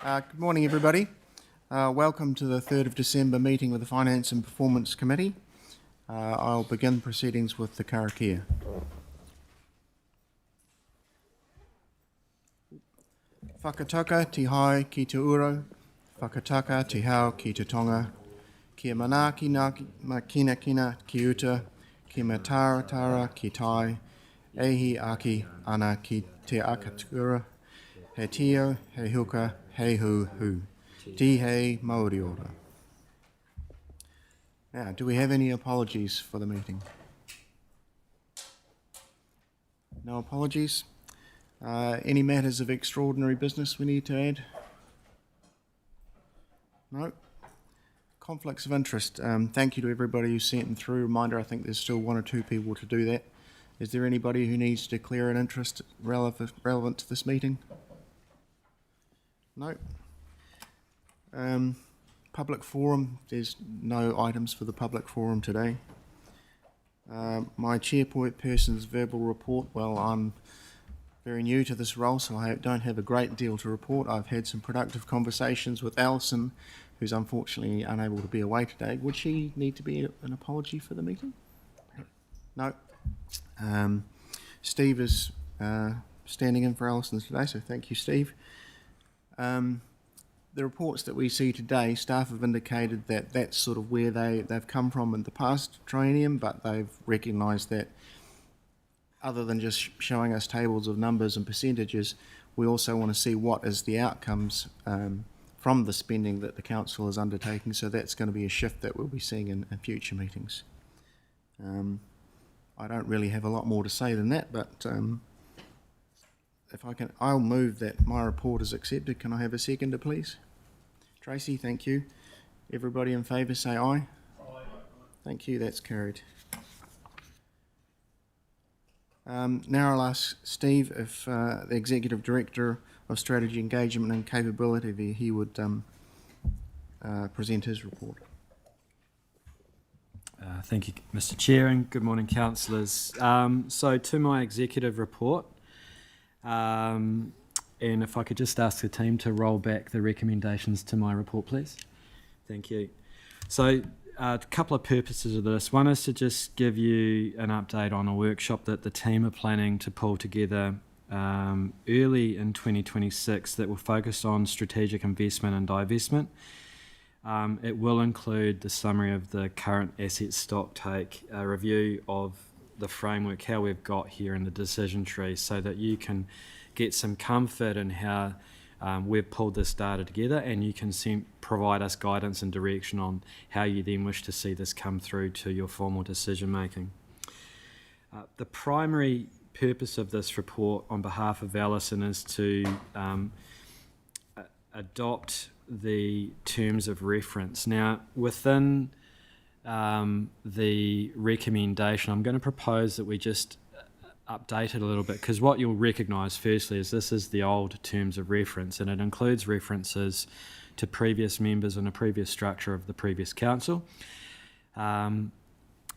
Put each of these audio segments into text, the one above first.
Good morning, everybody. Welcome to the 3rd of December meeting with the Finance and Performance Committee. I'll begin proceedings with the karakia. Whakataka te hai ki te uro, whakataka te hao ki te tonga, kia manaki kina ki uta, kia mataratara ki tai, ehi aki ana ki te akatura, he tio, he huka, he hu hu. Ti hei Māori ora. Now, do we have any apologies for the meeting? No apologies. Any matters of extraordinary business we need to add? No. Conflicts of interest. Thank you to everybody who sent them through. Reminder, I think there's still 1 or 2 people to do that. Is there anybody who needs to declare an interest relevant to this meeting? No. Public forum, there's no items for the public forum today. My chairperson's verbal report, well, I'm very new to this role, so I don't have a great deal to report. I've had some productive conversations with Alison, who's unfortunately unable to be away today. Would she need to be an apology for the meeting? No. Steve is standing in for Alison today, so thank you, Steve. The reports that we see today, staff have indicated that that's sort of where they've come from in the past triennium, but they've recognised that other than just showing us tables of numbers and percentages, we also want to see what is the outcomes from the spending that the council is undertaking. So that's going to be a shift that we'll be seeing in future meetings. I don't really have a lot more to say than that, but if I can, I'll move that my report is accepted. Can I have a seconder, please? Tracy, thank you. Everybody in favour say aye. Aye. Thank you, that's carried. Now I'll ask Steve if the Executive Director of Strategy, Engagement and Capability, he would present his report. Thank you, Mr. Chair, and good morning, councillors. So to my executive report, and if I could just ask the team to roll back the recommendations to my report, please. Thank you. So a couple of purposes of this. One is to just give you an update on a workshop that the team are planning to pull together early in 2026 that will focus on strategic investment and divestment. It will include the summary of the current asset stock take, a review of the framework, how we've got here in the decision tree, so that you can get some comfort in how we've pulled this data together, and you can provide us guidance and direction on how you then wish to see this come through to your formal decision making. The primary purpose of this report on behalf of Alison is to adopt the terms of reference. Now, within the recommendation, I'm going to propose that we just update it a little bit, because what you'll recognise firstly is this is the old terms of reference, and it includes references to previous members in a previous structure of the previous council. And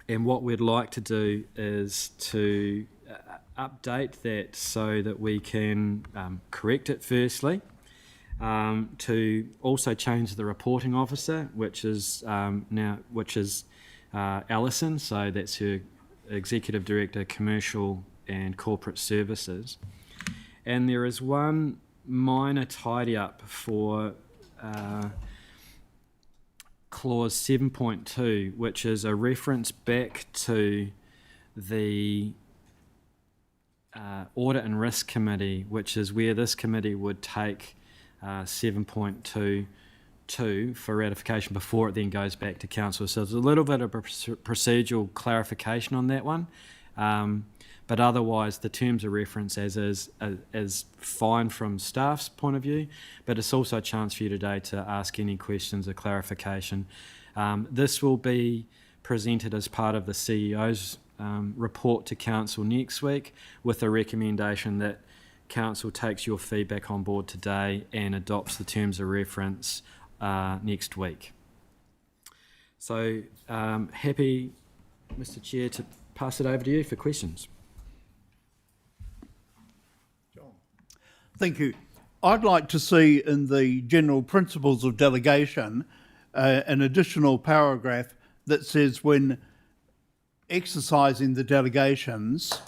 what we'd like to do is to update that so that we can correct it firstly, to also change the reporting officer, which is Alison, so that's her Executive Director, Commercial and Corporate Services. And there is one minor tidy up for clause 7.2, which is a reference back to the Audit and Risk Committee, which is where this committee would take 7.22 for ratification before it then goes back to council. So there's a little bit of a procedural clarification on that one, but otherwise the terms of reference as is fine from staff's point of view, but it's also a chance for you today to ask any questions or clarification. This will be presented as part of the CEO's report to council next week, with a recommendation that council takes your feedback on board today and adopts the terms of reference next week. So happy, Mr. Chair, to pass it over to you for questions. Thank you. I'd like to see in the general principles of delegation an additional paragraph that says when exercising the delegations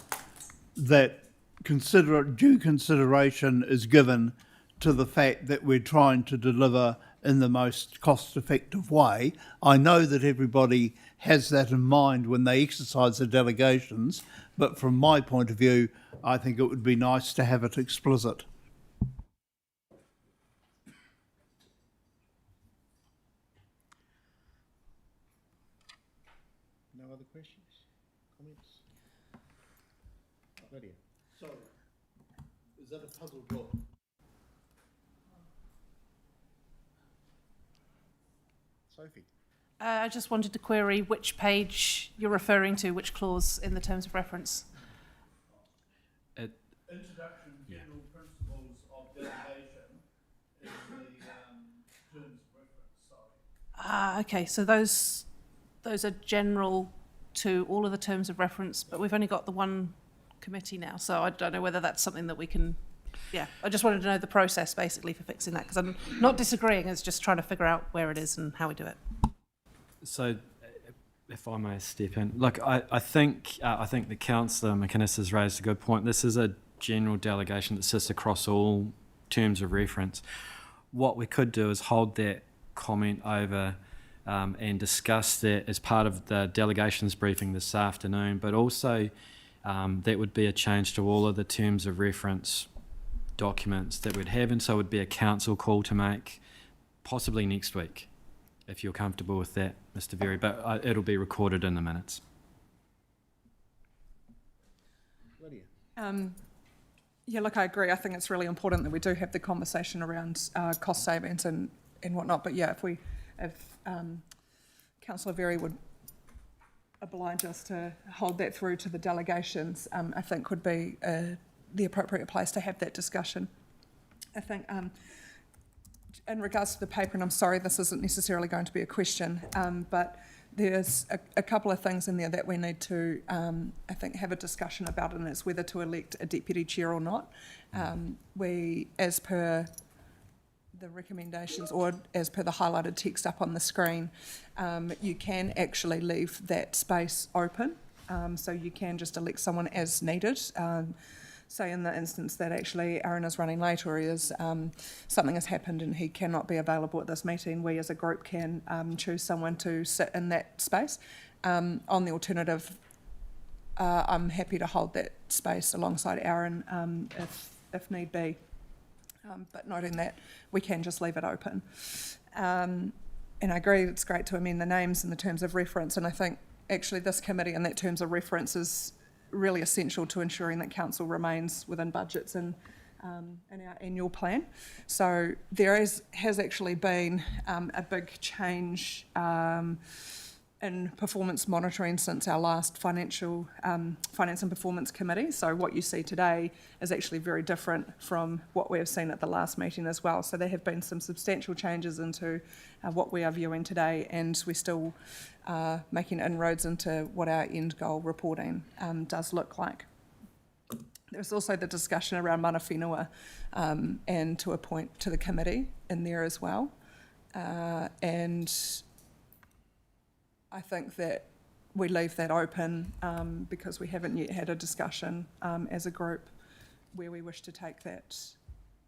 that due consideration is given to the fact that we're trying to deliver in the most cost-effective way. I know that everybody has that in mind when they exercise the delegations, but from my point of view, I think it would be nice to have it explicit. No other questions? Comments? Lydia? Sorry, is that a puzzled look? Sophie? I just wanted to query which page you're referring to, which clause in the terms of reference. Introduction general principles of delegation is the terms of reference, sorry. Okay, so those are general to all of the terms of reference, but we've only got the one committee now, so I don't know whether that's something that we can. Yeah, I just wanted to know the process basically for fixing that, because I'm not disagreeing, it's just trying to figure out where it is and how we do it. So, if I may step in, look, I think the councillor McInnes has raised a good point. This is a general delegation that sits across all terms of reference. What we could do is hold that comment over and discuss that as part of the delegations briefing this afternoon, but also that would be a change to all of the terms of reference documents that we'd have, and so it would be a council call to make possibly next week, if you're comfortable with that, Mr. Very, but it'll be recorded in the minutes. Lydia? Yeah, look, I agree. I think it's really important that we do have the conversation around cost savings and whatnot. But yeah, if Councillor Very would oblige us to hold that through to the delegations, I think would be the appropriate place to have that discussion. I think in regards to the paper, and I'm sorry this isn't necessarily going to be a question, but there's a couple of things in there that we need to, I think, have a discussion about, and it's whether to elect a deputy chair or not. We, as per the recommendations or as per the highlighted text up on the screen, you can actually leave that space open. So you can just elect someone as needed. Say in the instance that actually Aaron is running late or he is, something has happened and he cannot be available at this meeting, we as a group can choose someone to sit in that space. On the alternative, I'm happy to hold that space alongside Aaron if need be, but noting that we can just leave it open. And I agree it's great to amend the names and the terms of reference, and I think actually this committee and that terms of reference is really essential to ensuring that council remains within budgets and in our annual plan. So there has actually been a big change in performance monitoring since our last finance and performance committee. So what you see today is actually very different from what we have seen at the last meeting as well. So there have been some substantial changes into what we are viewing today, and we're still making inroads into what our end goal reporting does look like. There's also the discussion around mana whenua and to appoint to the committee in there as well. And I think that we leave that open because we haven't yet had a discussion as a group where we wish to take that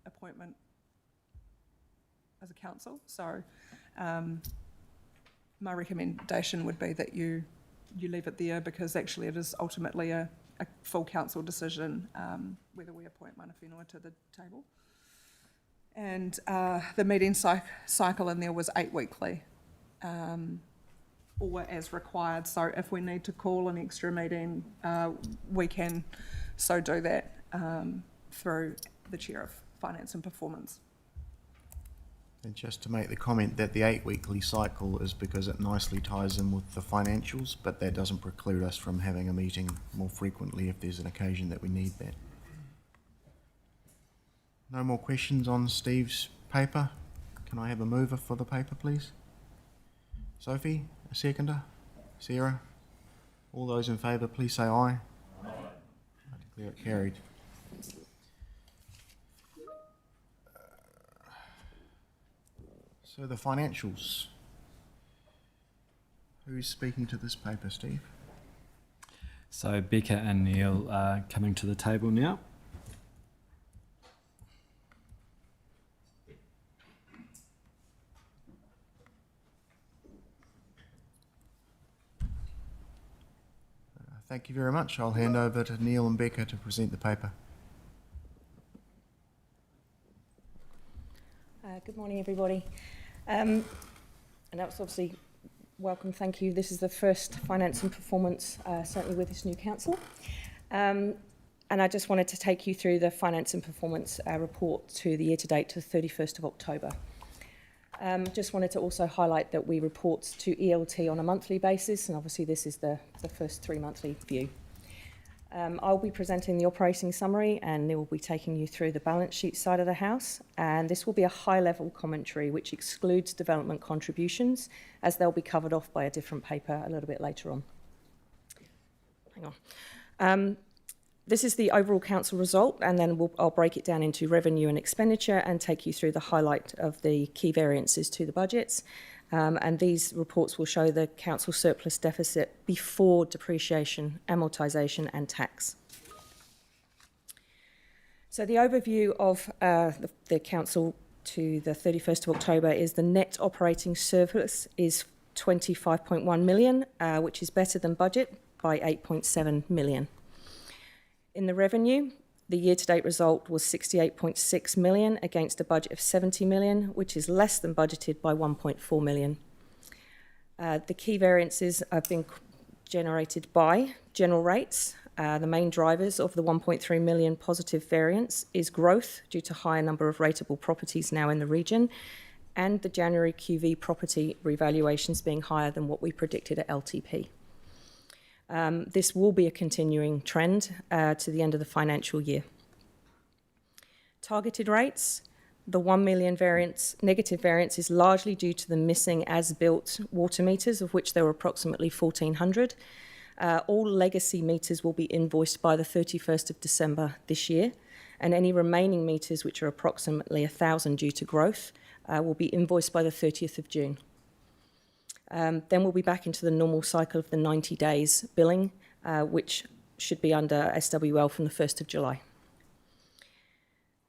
appointment as a council. So my recommendation would be that you leave it there, because actually it is ultimately a full council decision whether we appoint mana whenua to the table. And the meeting cycle in there was 8 weekly. Or as required, so if we need to call an extra meeting, we can so do that through the Chair of Finance and Performance. And just to make the comment that the 8 weekly cycle is because it nicely ties in with the financials, but that doesn't preclude us from having a meeting more frequently if there's an occasion that we need that. No more questions on Steve's paper. Can I have a mover for the paper, please? Sophie, a seconder? Sarah? All those in favour, please say aye. Aye. I declare it carried. So the financials. Who's speaking to this paper, Steve? So Becca and Neil are coming to the table now. Thank you very much. I'll hand over to Neil and Becca to present the paper. Good morning, everybody. And that's obviously welcome, thank you. This is the first finance and performance, certainly with this new council. And I just wanted to take you through the finance and performance report to the year to date to the 31st of October. Just wanted to also highlight that we report to ELT on a monthly basis, and obviously this is the first 3 monthly view. I'll be presenting the operating summary, and Neil will be taking you through the balance sheet side of the house, and this will be a high-level commentary which excludes development contributions, as they'll be covered off by a different paper a little bit later on. Hang on. This is the overall council result, and then I'll break it down into revenue and expenditure and take you through the highlight of the key variances to the budgets. And these reports will show the council surplus deficit before depreciation, amortisation and tax. So the overview of the council to the 31st of October is the net operating surplus is 25.1 million, which is better than budget by 8.7 million. In the revenue, the year-to-date result was 68.6 million against a budget of 70 million, which is less than budgeted by 1.4 million. The key variances have been generated by general rates. The main drivers of the 1.3 million positive variance is growth due to higher number of rateable properties now in the region, and the January QV property revaluations being higher than what we predicted at LTP. This will be a continuing trend to the end of the financial year. Targeted rates, the 1 million negative variance is largely due to the missing as-built water meters, of which there were approximately 1,400. All legacy meters will be invoiced by the 31st of December this year, and any remaining meters, which are approximately 1,000 due to growth, will be invoiced by the 30th of June. Then we'll be back into the normal cycle of the 90 days billing, which should be under SWL from the 1st of July.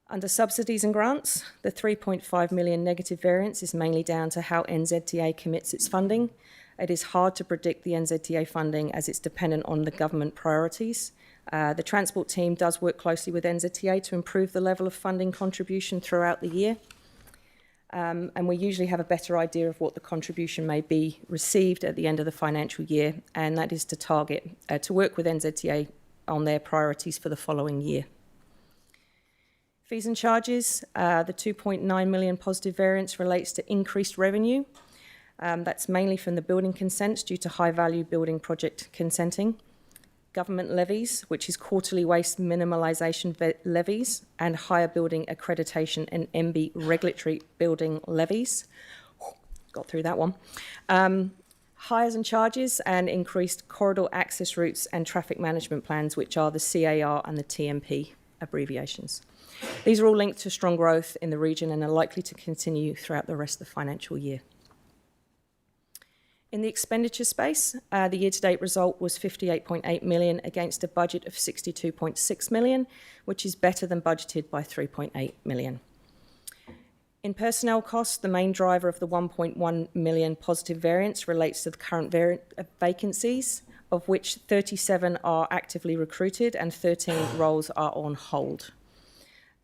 Under subsidies and grants, the 3.5 million negative variance is mainly down to how NZTA commits its funding. It is hard to predict the NZTA funding as it's dependent on the government priorities. The transport team does work closely with NZTA to improve the level of funding contribution throughout the year. And we usually have a better idea of what the contribution may be received at the end of the financial year, and that is to target, to work with NZTA on their priorities for the following year. Fees and charges, the 2.9 million positive variance relates to increased revenue. That's mainly from the building consents due to high value building project consenting. Government levies, which is quarterly waste minimalisation levies, and higher building accreditation and MB regulatory building levies. Got through that one. Hires and charges and increased corridor access routes and traffic management plans, which are the CAR and the TMP abbreviations. These are all linked to strong growth in the region and are likely to continue throughout the rest of the financial year. In the expenditure space, the year-to-date result was 58.8 million against a budget of 62.6 million, which is better than budgeted by 3.8 million. In personnel costs, the main driver of the 1.1 million positive variance relates to the current vacancies, of which 37 are actively recruited and 13 roles are on hold.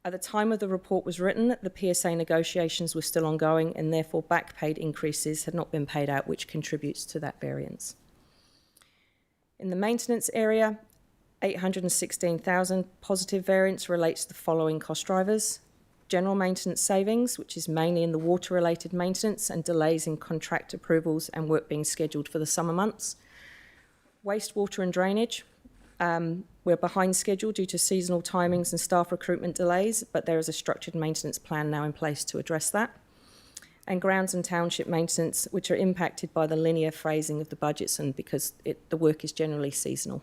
At the time of the report was written, the PSA negotiations were still ongoing and therefore back paid increases had not been paid out, which contributes to that variance. In the maintenance area, 816,000 positive variance relates to the following cost drivers. General maintenance savings, which is mainly in the water-related maintenance and delays in contract approvals and work being scheduled for the summer months. Wastewater and drainage. We're behind schedule due to seasonal timings and staff recruitment delays, but there is a structured maintenance plan now in place to address that. And grounds and township maintenance, which are impacted by the linear phrasing of the budgets and because the work is generally seasonal.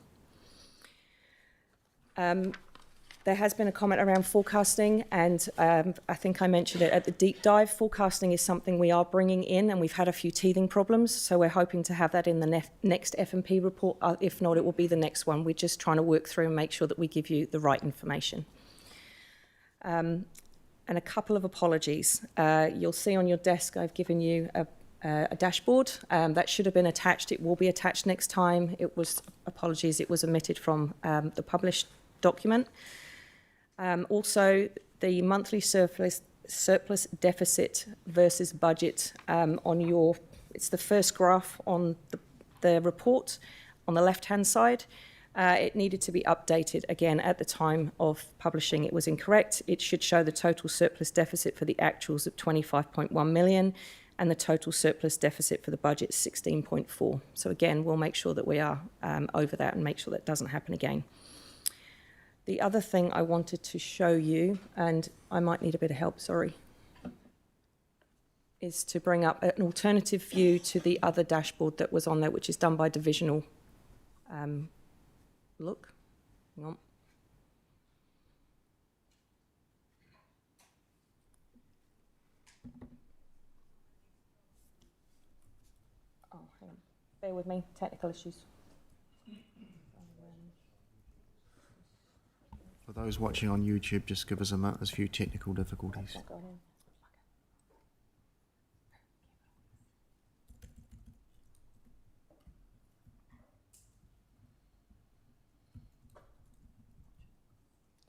There has been a comment around forecasting, and I think I mentioned it at the deep dive. Forecasting is something we are bringing in, and we've had a few teething problems, so we're hoping to have that in the next F&P report. If not, it will be the next one. We're just trying to work through and make sure that we give you the right information. And a couple of apologies. You'll see on your desk I've given you a dashboard. That should have been attached. It will be attached next time. Apologies, it was omitted from the published document. Also, the monthly surplus deficit versus budget it's the first graph on the report on the left-hand side. It needed to be updated again at the time of publishing. It was incorrect. It should show the total surplus deficit for the actuals of 25.1 million and the total surplus deficit for the budget 16.4. So again, we'll make sure that we are over that and make sure that doesn't happen again. The other thing I wanted to show you, and I might need a bit of help, sorry, is to bring up an alternative view to the other dashboard that was on there, which is done by divisional look. Hang on. Oh, hang on. Bear with me, technical issues. For those watching on YouTube, just give us a minute. There's a few technical difficulties. That's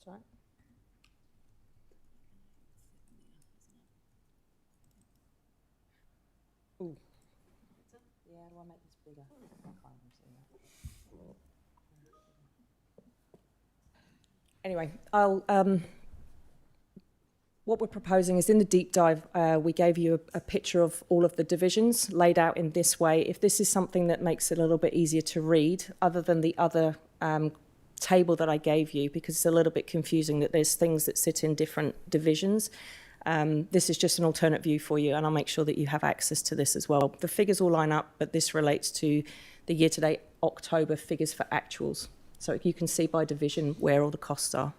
right. Ooh. Yeah, how do I make this bigger? I can't even see that. Anyway, what we're proposing is in the deep dive, we gave you a picture of all of the divisions laid out in this way. If this is something that makes it a little bit easier to read, other than the other table that I gave you, because it's a little bit confusing that there's things that sit in different divisions. This is just an alternate view for you, and I'll make sure that you have access to this as well. The figures all line up, but this relates to the year-to-date October figures for actuals. So you can see by division where all the costs are.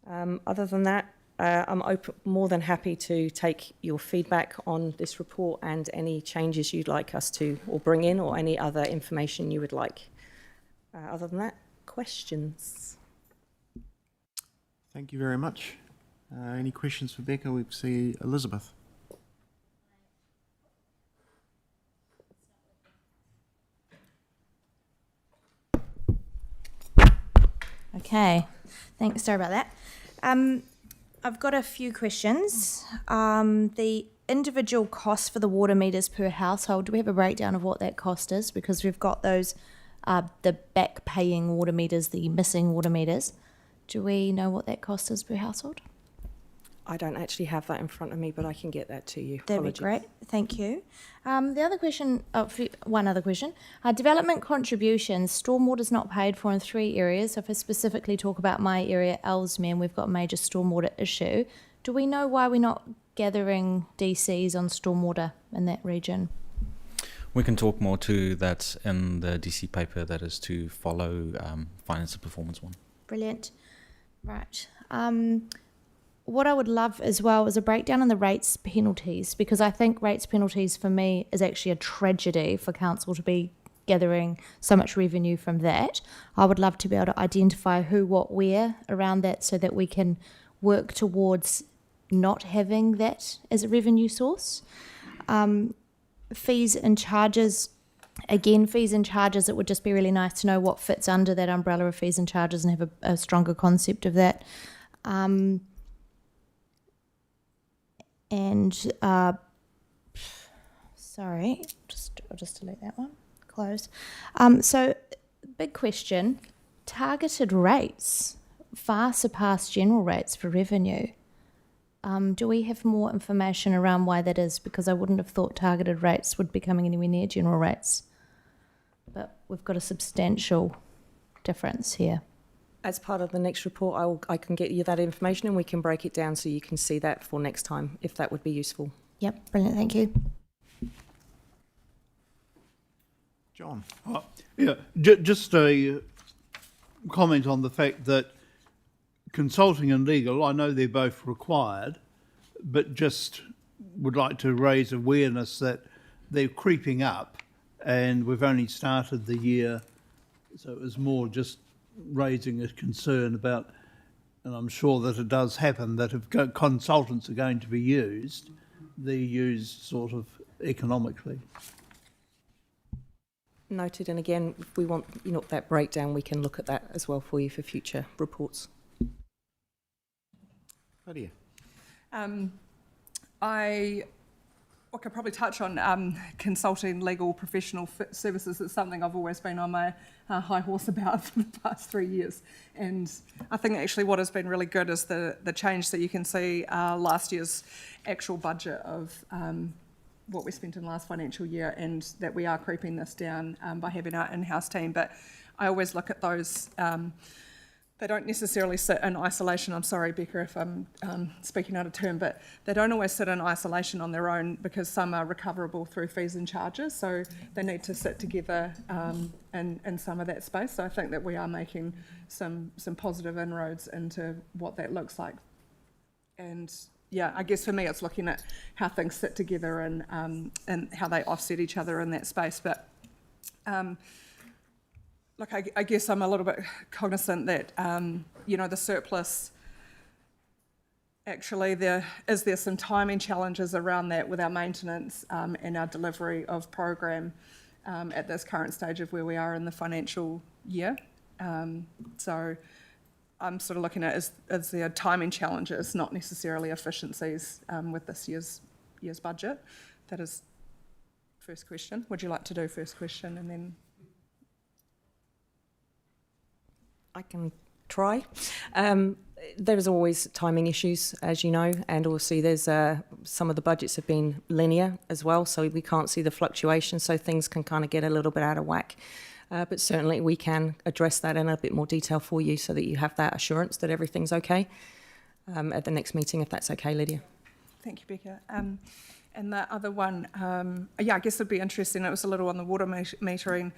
Other than that, I'm more than happy to take your feedback on this report and any changes you'd like us to or bring in, or any other information you would like. Other than that, questions? Thank you very much. Any questions for Becca? We see Elizabeth. Okay, thanks. Sorry about that. I've got a few questions. The individual cost for the water meters per household, do we have a breakdown of what that cost is? Because we've got those, the back paying water meters, the missing water meters. Do we know what that cost is per household? I don't actually have that in front of me, but I can get that to you. That'd be great. Thank you. The other question, one other question. Development contributions, stormwater's not paid for in 3 areas. So if I specifically talk about my area, Ellesmere, and we've got a major stormwater issue, do we know why we're not gathering DCs on stormwater in that region? We can talk more to that in the DC paper that is to follow finance and performance one. Brilliant. Right. What I would love as well is a breakdown on the rates penalties, because I think rates penalties for me is actually a tragedy for council to be gathering so much revenue from that. I would love to be able to identify who, what, where around that, so that we can work towards not having that as a revenue source. Fees and charges, again, fees and charges, it would just be really nice to know what fits under that umbrella of fees and charges and have a stronger concept of that. Sorry, I'll just delete that one. Close. So, big question. Targeted rates far surpass general rates for revenue. Do we have more information around why that is? Because I wouldn't have thought targeted rates would be coming anywhere near general rates. But we've got a substantial difference here. As part of the next report, I can get you that information and we can break it down so you can see that for next time, if that would be useful. Yep, brilliant, thank you. John. Yeah, just a comment on the fact that consulting and legal, I know they're both required, but just would like to raise awareness that they're creeping up, and we've only started the year, so it was more just raising a concern about, and I'm sure that it does happen, that if consultants are going to be used, they're used sort of economically. Noted, and again, if we want that breakdown, we can look at that as well for you for future reports. Lydia. I could probably touch on consulting legal professional services. It's something I've always been on my high horse about for the past 3 years. And I think actually what has been really good is the change that you can see last year's actual budget of what we spent in the last financial year, and that we are creeping this down by having our in-house team. But I always look at those, they don't necessarily sit in isolation. I'm sorry, Becca, if I'm speaking out of turn, but they don't always sit in isolation on their own, because some are recoverable through fees and charges, so they need to sit together in some of that space. So I think that we are making some positive inroads into what that looks like. And yeah, I guess for me it's looking at how things sit together and how they offset each other in that space. But look, I guess I'm a little bit cognizant that, the surplus, actually there some timing challenges around that with our maintenance and our delivery of program at this current stage of where we are in the financial year. So I'm sort of looking at as there timing challenges, not necessarily efficiencies with this year's budget. That is first question. Would you like to do first question and then? I can try. There's always timing issues, as you know, and also there's some of the budgets have been linear as well, so we can't see the fluctuation, so things can kind of get a little bit out of whack. But certainly we can address that in a bit more detail for you so that you have that assurance that everything's okay at the next meeting, if that's okay, Lydia. Thank you, Becca. And the other one, I guess it'd be interesting, it was a little on the water metering,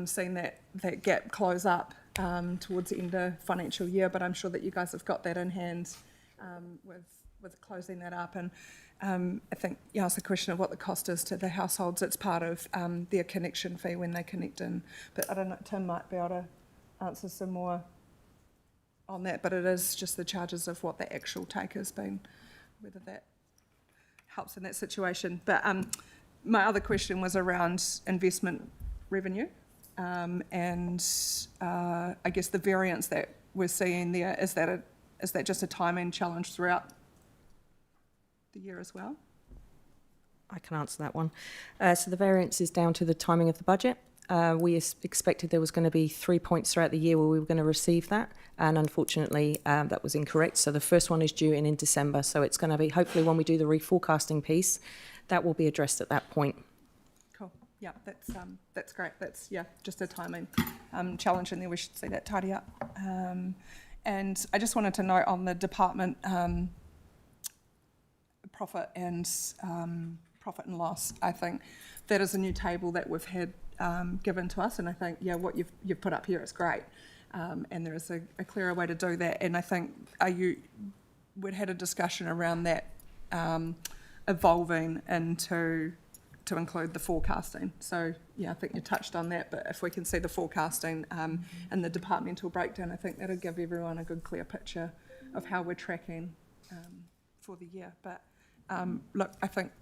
seeing that gap close up towards the end of financial year, but I'm sure that you guys have got that in hand with closing that up. And I think you asked the question of what the cost is to the households. It's part of their connection fee when they connect in. But I don't know, Tim might be able to answer some more on that, but it is just the charges of what the actual take has been, whether that helps in that situation. But my other question was around investment revenue. And I guess the variance that we're seeing there, is that just a timing challenge throughout the year as well? I can answer that one. So the variance is down to the timing of the budget. We expected there was going to be 3 points throughout the year where we were going to receive that, and unfortunately that was incorrect. So the first one is due in December, so it's going to be, hopefully when we do the reforecasting piece, that will be addressed at that point. Cool. Yeah, that's great. That's just a timing challenge, and then we should see that tidy up. And I just wanted to note on the department profit and loss. I think that is a new table that we've had given to us, and I think what you've put up here is great, and there is a clearer way to do that. And I think we'd had a discussion around that evolving into to include the forecasting. So I think you touched on that, but if we can see the forecasting and the departmental breakdown, I think that'll give everyone a good clear picture of how we're tracking for the year. But look, I think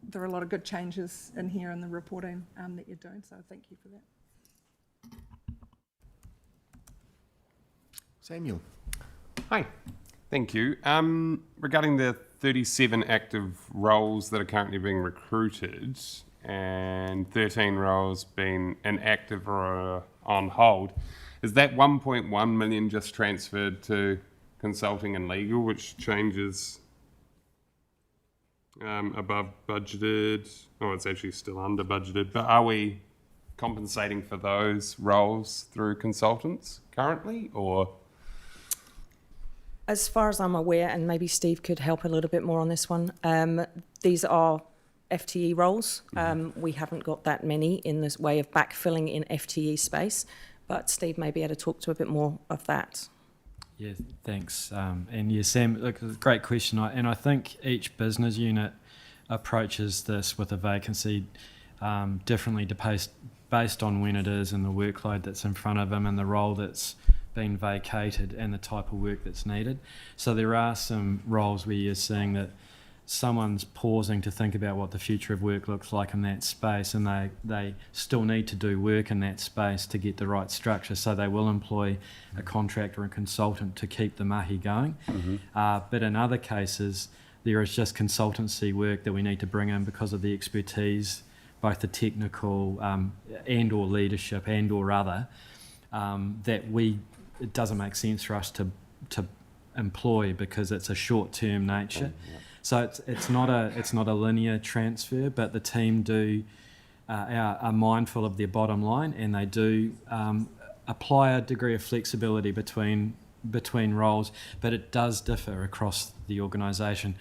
there are a lot of good changes in here in the reporting that you're doing, so thank you for that. Samuel. Hi, thank you. Regarding the 37 active roles that are currently being recruited and 13 roles being inactive or on hold, is that 1.1 million just transferred to consulting and legal, which changes above budgeted? Oh, it's actually still under budgeted, but are we compensating for those roles through consultants currently, or? As far as I'm aware, and maybe Steve could help a little bit more on this one, these are FTE roles. We haven't got that many in this way of backfilling in FTE space, but Steve may be able to talk to a bit more of that. Yeah, thanks. And yeah, Sam, look, great question. And I think each business unit approaches this with a vacancy differently based on when it is and the workload that's in front of them and the role that's been vacated and the type of work that's needed. So there are some roles where you're seeing that someone's pausing to think about what the future of work looks like in that space, and they still need to do work in that space to get the right structure, so they will employ a contractor and consultant to keep the mahi going. But in other cases, there is just consultancy work that we need to bring in because of the expertise, both the technical and or leadership and or other, that it doesn't make sense for us to employ because it's a short-term nature. So it's not a linear transfer, but the team are mindful of their bottom line, and they do apply a degree of flexibility between roles, but it does differ across the organisation.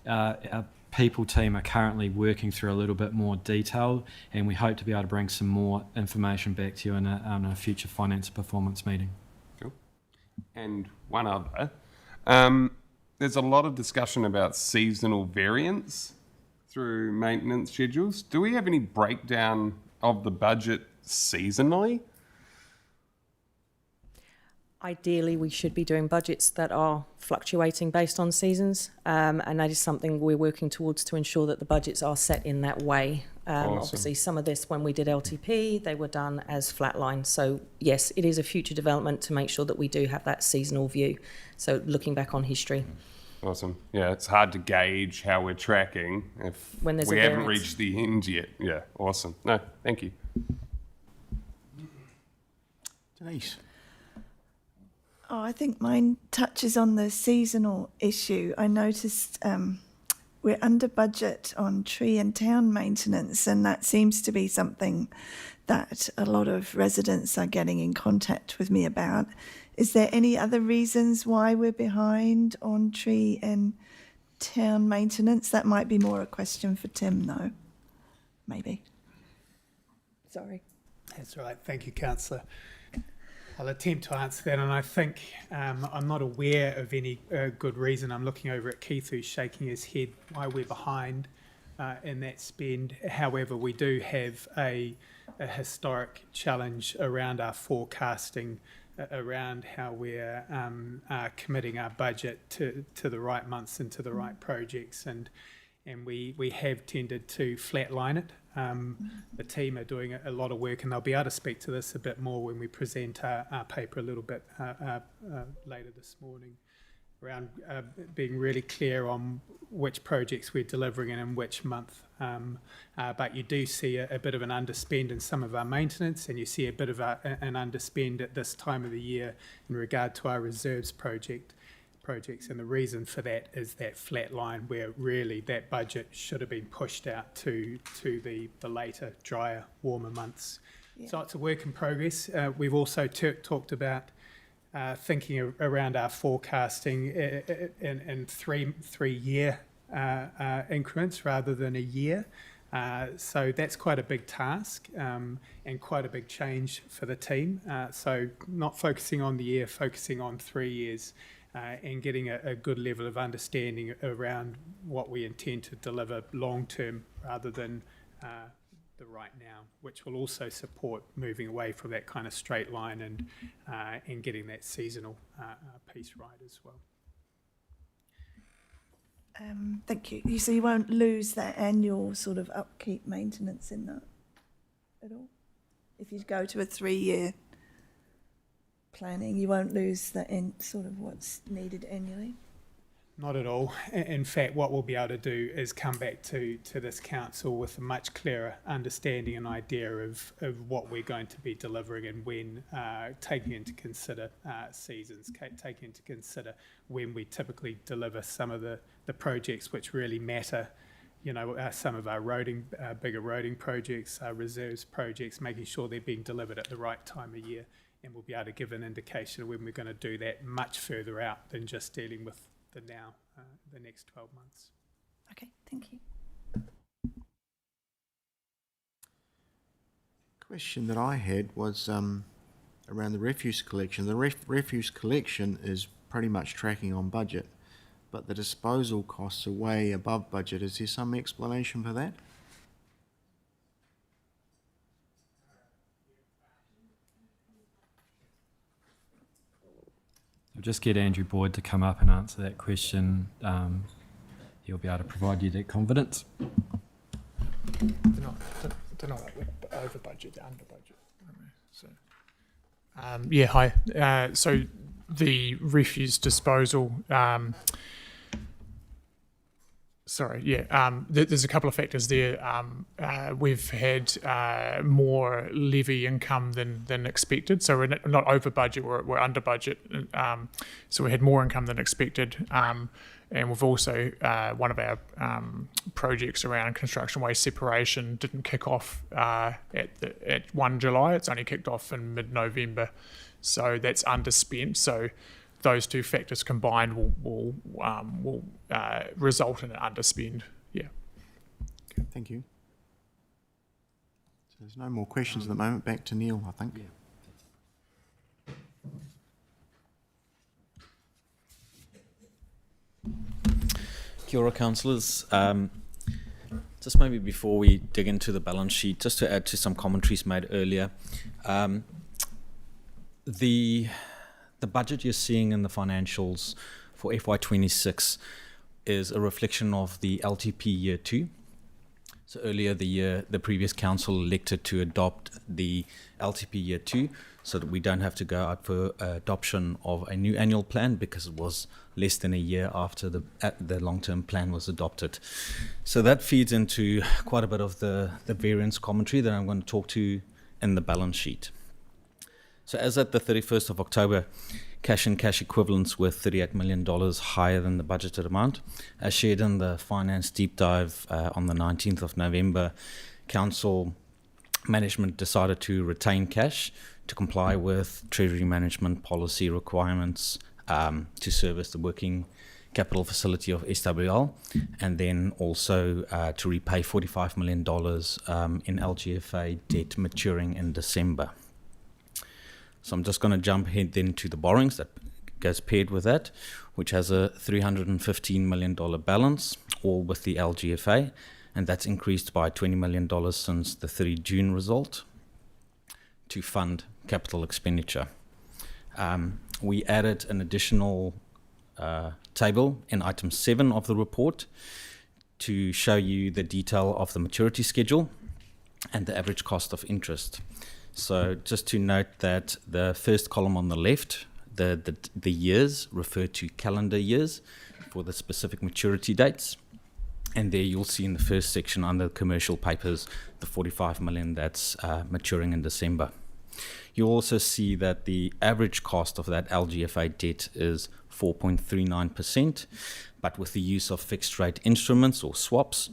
Our people team are currently working through a little bit more detail, and we hope to be able to bring some more information back to you on a future finance performance meeting. Cool. And one other. There's a lot of discussion about seasonal variance through maintenance schedules. Do we have any breakdown of the budget seasonally? Ideally, we should be doing budgets that are fluctuating based on seasons, and that is something we're working towards to ensure that the budgets are set in that way. Awesome. Obviously, some of this, when we did LTP, they were done as flatline. So yes, it is a future development to make sure that we do have that seasonal view. So looking back on history. Awesome. Yeah, it's hard to gauge how we're tracking if When there's we a haven't variance. reached the end yet. Yeah, awesome. No, thank you. Denise? Oh, I think mine touches on the seasonal issue. I noticed we're under budget on tree and town maintenance, and that seems to be something that a lot of residents are getting in contact with me about. Is there any other reasons why we're behind on tree and town maintenance? That might be more a question for Tim, though. Maybe. Sorry. That's right. Thank you, Councillor. I'll attempt to answer that, and I think I'm not aware of any good reason. I'm looking over at Keith, who's shaking his head, why we're behind in that spend. However, we do have a historic challenge around our forecasting, around how we're committing our budget to the right months and to the right projects, and we have tended to flatline it. The team are doing a lot of work, and they'll be able to speak to this a bit more when we present our paper a little bit later this morning, around being really clear on which projects we're delivering and in which month. But you do see a bit of an underspend in some of our maintenance, and you see a bit of an underspend at this time of the year in regard to our reserves projects. And the reason for that is that flat line where really that budget should have been pushed out to the later, drier, warmer months. Yeah. So it's a work in progress. We've also talked about thinking around our forecasting in three-year increments rather than a year. So that's quite a big task and quite a big change for the team. So not focusing on the year, focusing on 3 years. And getting a good level of understanding around what we intend to deliver long term rather than the right now, which will also support moving away from that kind of straight line and getting that seasonal piece right as well. Thank you. So you won't lose that annual sort of upkeep maintenance in that at all? If you go to a 3-year planning, you won't lose that in sort of what's needed annually? Not at all. In fact, what we'll be able to do is come back to this council with a much clearer understanding and idea of what we're going to be delivering and when, taking into consider seasons, taking into consider when we typically deliver some of the projects which really matter. You know, some of our bigger roading projects, our reserves projects, making sure they're being delivered at the right time of year. And we'll be able to give an indication of when we're going to do that much further out than just dealing with the now, the next 12 months. Okay, thank you. Question that I had was around the refuse collection. The refuse collection is pretty much tracking on budget, but the disposal costs are way above budget. Is there some explanation for that? I'll just get Andrew Boyd to come up and answer that question. He'll be able to provide you that confidence. They're not over budget, they're under budget. Yeah, hi. So the refuse disposal, there's a couple of factors there. We've had more levy income than expected, so we're not over budget, we're under budget. So we had more income than expected. And we've also, one of our projects around construction waste separation didn't kick off at 1 July. It's only kicked off in mid-November. So that's underspent. So those two factors combined will result in an underspend. Yeah. Okay, thank you. So there's no more questions at the moment. Back to Neil, I think. Kia ora, councillors. Just maybe before we dig into the balance sheet, just to add to some commentaries made earlier, the budget you're seeing in the financials for FY26 is a reflection of the LTP Year 2. So earlier the previous council elected to adopt the LTP Year 2 so that we don't have to go out for adoption of a new annual plan because it was less than a year after the long-term plan was adopted. So that feeds into quite a bit of the variance commentary that I'm going to talk to in the balance sheet. So as at the 31st of October, cash and cash equivalents were $38 million higher than the budgeted amount. As shared in the finance deep dive on the 19th of November, council management decided to retain cash to comply with Treasury management policy requirements to service the working capital facility of SWL, and then also to repay $45 million in LGFA debt maturing in December. So I'm just going to jump ahead then to the borrowings that goes paired with that, which has a $315 million balance, all with the LGFA, and that's increased by $20 million since the 30 June result to fund capital expenditure. We added an additional table in item 7 of the report to show you the detail of the maturity schedule and the average cost of interest. So just to note that the first column on the left, the years refer to calendar years for the specific maturity dates. And there you'll see in the first section under commercial papers, the 45 million that's maturing in December. You'll also see that the average cost of that LGFA debt is 4.39%, but with the use of fixed rate instruments or swaps,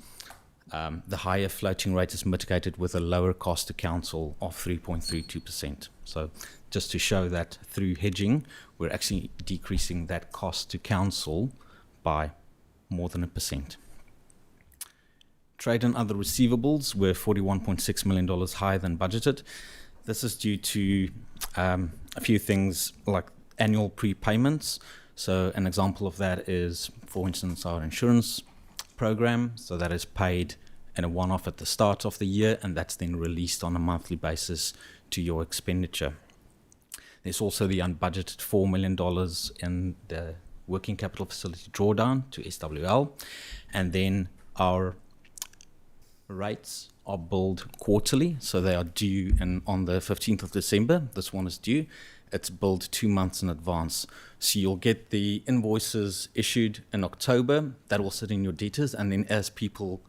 the higher floating rate is mitigated with a lower cost to council of 3.32%. So just to show that through hedging, we're actually decreasing that cost to council by more than 1%. Trade and other receivables were $41.6 million higher than budgeted. This is due to a few things like annual prepayments. So an example of that is, for instance, our insurance program. So that is paid in a one-off at the start of the year, and that's then released on a monthly basis to your expenditure. There's also the unbudgeted $4 million in the working capital facility drawdown to SWL, and then our rates are billed quarterly, so they are due on the 15th of December. This one is due. It's billed 2 months in advance. So you'll get the invoices issued in October. That will sit in your debtors, and then as people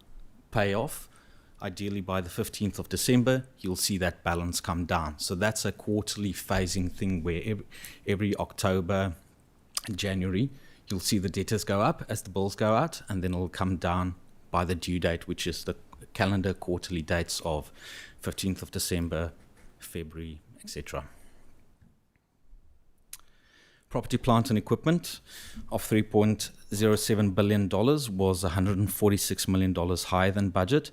pay off, ideally by the 15th of December, you'll see that balance come down. So that's a quarterly phasing thing where every October and January, you'll see the debtors go up as the bills go out, and then it'll come down by the due date, which is the calendar quarterly dates of 15th of December, February, etc. Property, plant and equipment of $3.07 billion was $146 million higher than budget.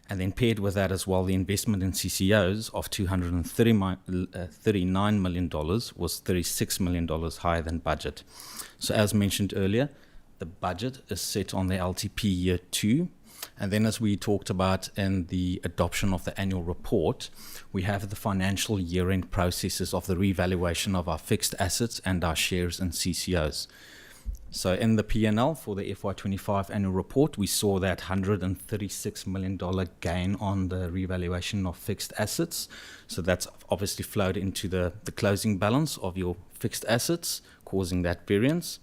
And then paired with that as well, the investment in CCOs of $239 million was $36 million higher than budget. So as mentioned earlier, the budget is set on the LTP year 2. And then as we talked about in the adoption of the annual report, we have the financial year-end processes of the revaluation of our fixed assets and our shares in CCOs. So in the P&L for the FY25 annual report, we saw that $136 million gain on the revaluation of fixed assets. So that's obviously flowed into the closing balance of your fixed assets, causing that variance.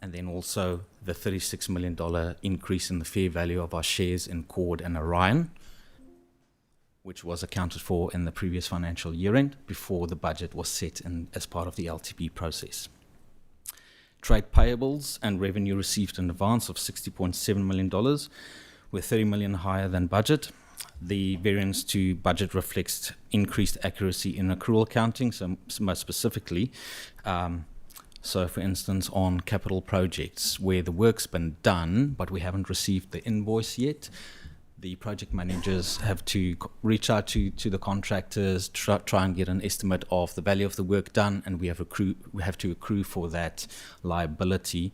And then also the $36 million increase in the fair value of our shares in Cord and Orion, which was accounted for in the previous financial year end before the budget was set in, as part of the LTP process. Trade payables and revenue received in advance of $60.7 million were $30 million higher than budget. The variance to budget reflects increased accuracy in accrual accounting, so most specifically, so for instance on capital projects where the work's been done but we haven't received the invoice yet, the project managers have to reach out to the contractors, try and get an estimate of the value of the work done, and we have to accrue for that liability,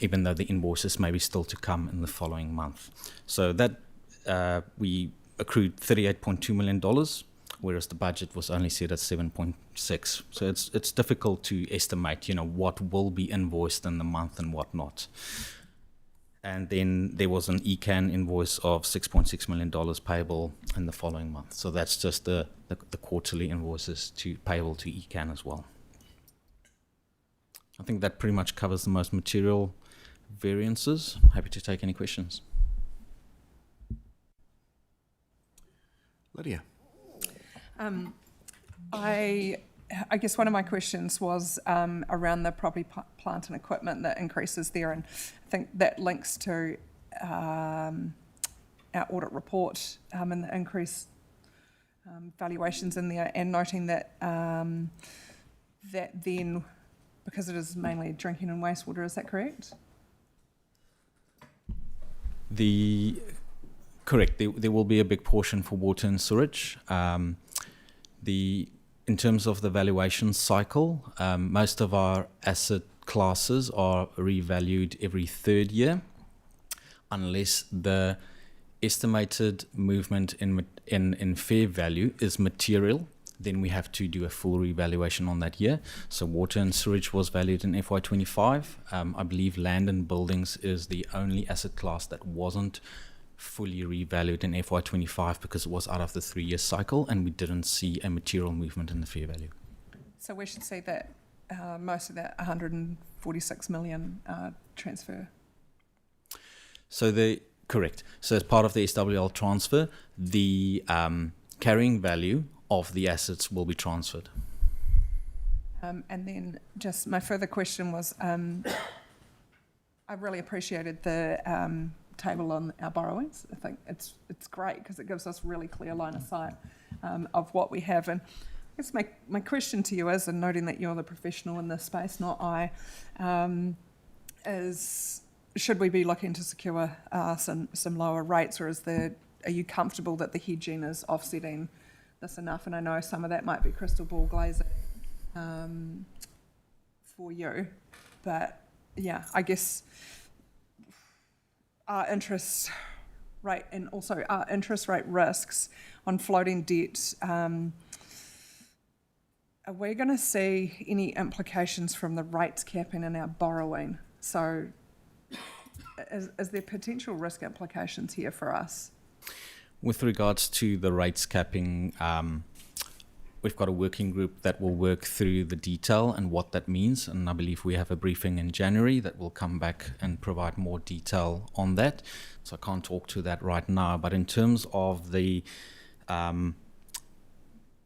even though the invoices may be still to come in the following month. So that we accrued $38.2 million, whereas the budget was only set at 7.6. So it's difficult to estimate, what will be invoiced in the month and what not. And then there was an ECAN invoice of $6.6 million payable in the following month. So that's just the quarterly invoices payable to ECAN as well. I think that pretty much covers the most material variances. Happy to take any questions. Lydia. I guess one of my questions was around the property, plant and equipment, that increases there, and I think that links to our audit report and the increased valuations in there, and noting that that then, because it is mainly drinking and wastewater, is that correct? Correct. There will be a big portion for water and sewage. In terms of the valuation cycle, most of our asset classes are revalued every third year, unless the estimated movement in fair value is material. Then we have to do a full revaluation on that year. So water and sewage was valued in FY25. I believe land and buildings is the only asset class that wasn't fully revalued in FY25 because it was out of the 3-year cycle and we didn't see a material movement in the fair value. So we should see that most of that 146 million transfer. So correct. So as part of the SWL transfer, the carrying value of the assets will be transferred. And then just my further question was, I really appreciated the table on our borrowings. I think it's great because it gives us really clear line of sight of what we have. And I guess my question to you is, and noting that you're the professional in this space, not I, is should we be looking to secure some lower rates, or are you comfortable that the hedging is offsetting this enough? And I know some of that might be crystal ball glazing for you, but yeah, I guess our interest rate and also our interest rate risks on floating debt, are we going to see any implications from the rates capping in our borrowing? So is there potential risk implications here for us? With regards to the rates capping, we've got a working group that will work through the detail and what that means, and I believe we have a briefing in January that will come back and provide more detail on that. So I can't talk to that right now, but in terms of the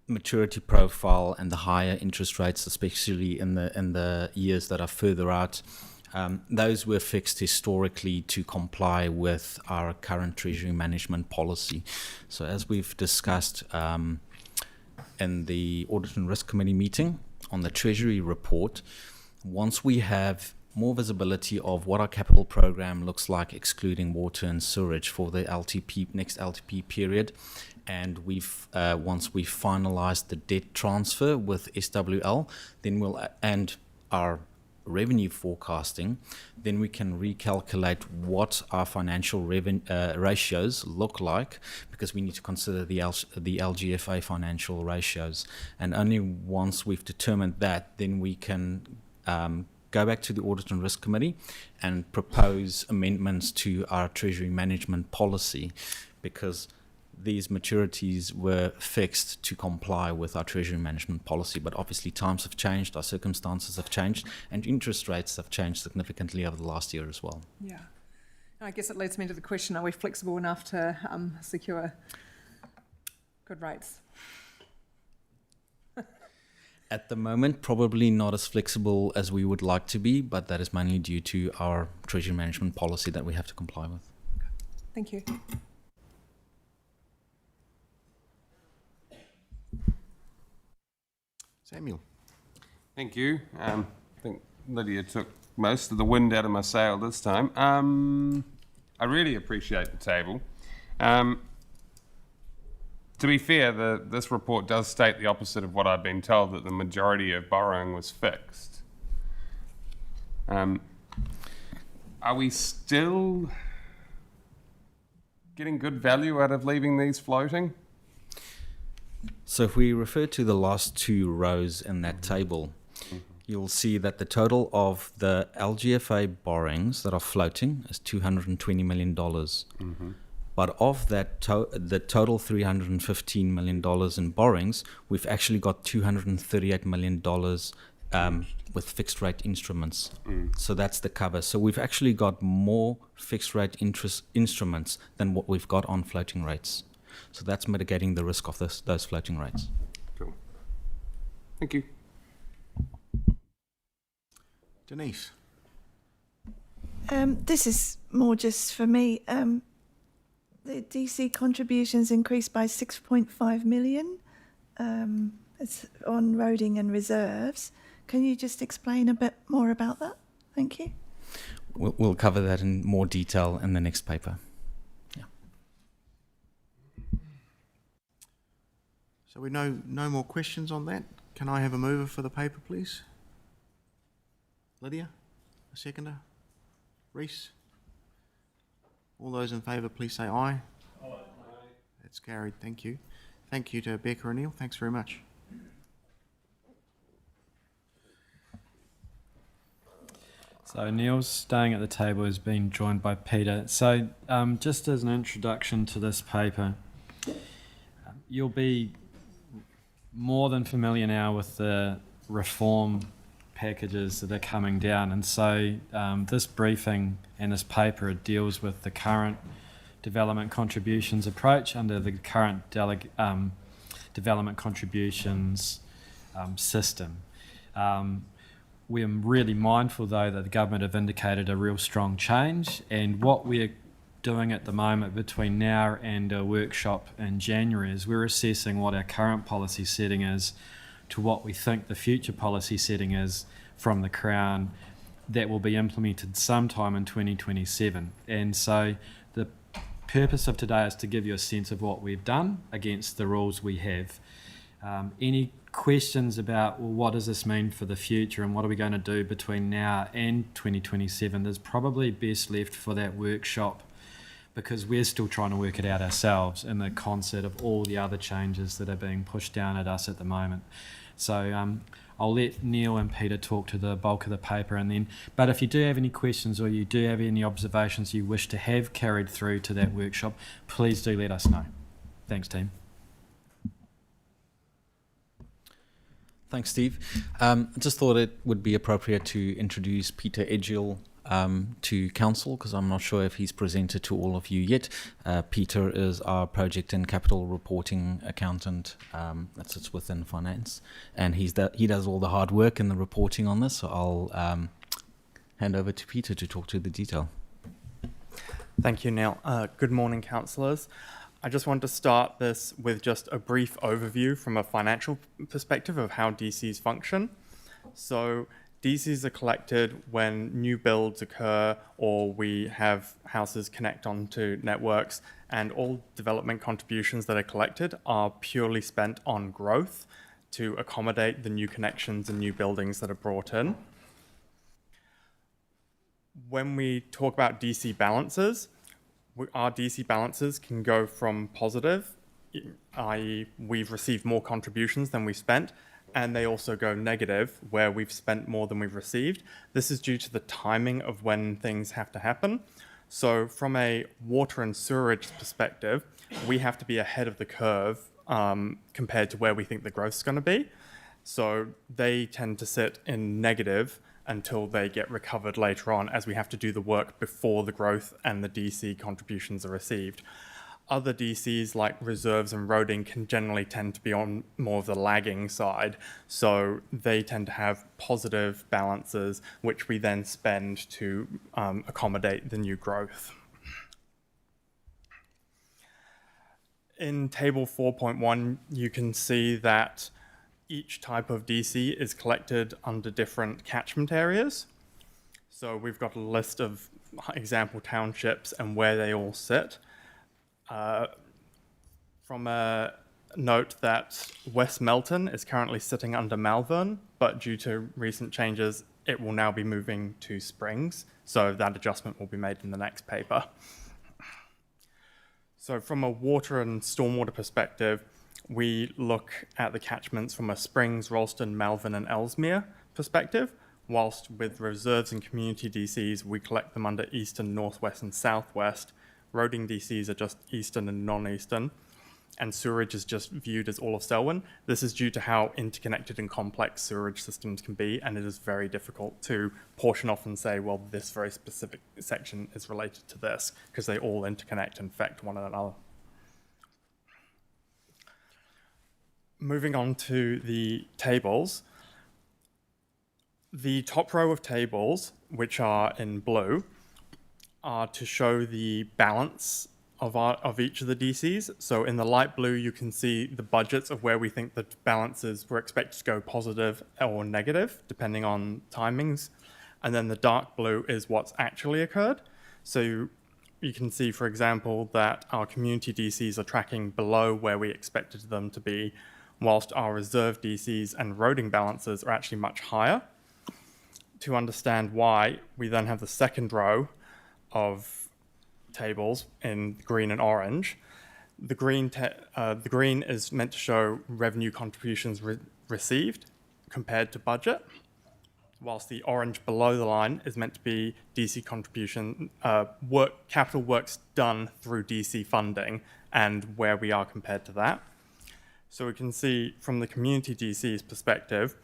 maturity profile and the higher interest rates, especially in the years that are further out, those were fixed historically to comply with our current treasury management policy. So as we've discussed in the Audit and Risk Committee meeting on the Treasury report, once we have more visibility of what our capital program looks like, excluding water and sewerage for the next LTP period. And once we've finalised the debt transfer with SWL, then and our revenue forecasting, then we can recalculate what our financial ratios look like, because we need to consider the LGFA financial ratios. And only once we've determined that, then we can go back to the Audit and Risk Committee and propose amendments to our Treasury Management Policy, because these maturities were fixed to comply with our Treasury Management Policy. But obviously times have changed, our circumstances have changed, and interest rates have changed significantly over the last year as well. Yeah. And I guess it leads me to the question, are we flexible enough to secure good rates? At the moment, probably not as flexible as we would like to be, but that is mainly due to our Treasury Management Policy that we have to comply with. Thank you. Samuel. Thank you. I think Lydia took most of the wind out of my sail this time. I really appreciate the table. To be fair, this report does state the opposite of what I've been told, that the majority of borrowing was fixed. Are we still getting good value out of leaving these floating? So if we refer to the last two rows in that table, you'll see that the total of the LGFA borrowings that are floating is $220 million. But of that, the total $315 million in borrowings, we've actually got $238 million with fixed rate instruments. So that's the cover. So we've actually got more fixed rate interest instruments than what we've got on floating rates. So that's mitigating the risk of those floating rates. Cool. Thank you. Denise. This is more just for me. The DC contributions increased by 6.5 million. It's on roading and reserves. Can you just explain a bit more about that? Thank you. We'll cover that in more detail in the next paper. So we know no more questions on that. Can I have a mover for the paper, please? Lydia, a seconder? Reese? All those in favour, please say aye. Aye. That's carried. Thank you. Thank you to Becca and Neil. Thanks very much. So Neil's staying at the table, has been joined by Peter. So just as an introduction to this paper, you'll be more than familiar now with the reform packages that are coming down, and so this briefing and this paper deals with the current development contributions approach under the current development contributions system. We're really mindful, though, that the government have indicated a real strong change, and what we're doing at the moment between now and a workshop in January is we're assessing what our current policy setting is to what we think the future policy setting is from the Crown that will be implemented sometime in 2027. And so the purpose of today is to give you a sense of what we've done against the rules we have. Any questions about, well, what does this mean for the future and what are we going to do between now and 2027? There's probably best left for that workshop, because we're still trying to work it out ourselves in the concert of all the other changes that are being pushed down at us at the moment. So I'll let Neil and Peter talk to the bulk of the paper, and then, but if you do have any questions or you do have any observations you wish to have carried through to that workshop, please do let us know. Thanks, team. Thanks, Steve. I just thought it would be appropriate to introduce Peter Edgill to Council, because I'm not sure if he's presented to all of you yet. Peter is our project and capital reporting accountant that sits within finance, and he does all the hard work in the reporting on this, so I'll hand over to Peter to talk to the detail. Thank you, Neil. Good morning, councillors. I just want to start this with just a brief overview from a financial perspective of how DCs function. So DCs are collected when new builds occur or we have houses connect onto networks, and all development contributions that are collected are purely spent on growth to accommodate the new connections and new buildings that are brought in. When we talk about DC balances, our DC balances can go from positive, i.e. we've received more contributions than we spent, and they also go negative, where we've spent more than we've received. This is due to the timing of when things have to happen. So from a water and sewerage perspective, we have to be ahead of the curve compared to where we think the growth is going to be. So they tend to sit in negative until they get recovered later on, as we have to do the work before the growth and the DC contributions are received. Other DCs like reserves and roading can generally tend to be on more of the lagging side. So they tend to have positive balances, which we then spend to accommodate the new growth. In table 4.1, you can see that each type of DC is collected under different catchment areas. So we've got a list of example townships and where they all sit. From a note that West Melton is currently sitting under Malvern, but due to recent changes, it will now be moving to Springs. So that adjustment will be made in the next paper. So from a water and stormwater perspective, we look at the catchments from a Springs, Ralston, Malvern and Ellesmere perspective, whilst with reserves and community DCs, we collect them under Eastern, Northwest and Southwest. Roading DCs are just Eastern and non-Eastern, and sewerage is just viewed as all of Selwyn. This is due to how interconnected and complex sewerage systems can be, and it is very difficult to portion off and say, well, this very specific section is related to this, because they all interconnect and affect one another. Moving on to the tables. The top row of tables, which are in blue, are to show the balance of each of the DCs. So in the light blue, you can see the budgets of where we think the balances were expected to go positive or negative, depending on timings. And then the dark blue is what's actually occurred. So you can see, for example, that our community DCs are tracking below where we expected them to be, whilst our reserve DCs and roading balances are actually much higher. To understand why, we then have the second row of tables in green and orange. The green is meant to show revenue contributions received compared to budget, whilst the orange below the line is meant to be DC contribution, capital works done through DC funding and where we are compared to that. So we can see from the community DC's perspective,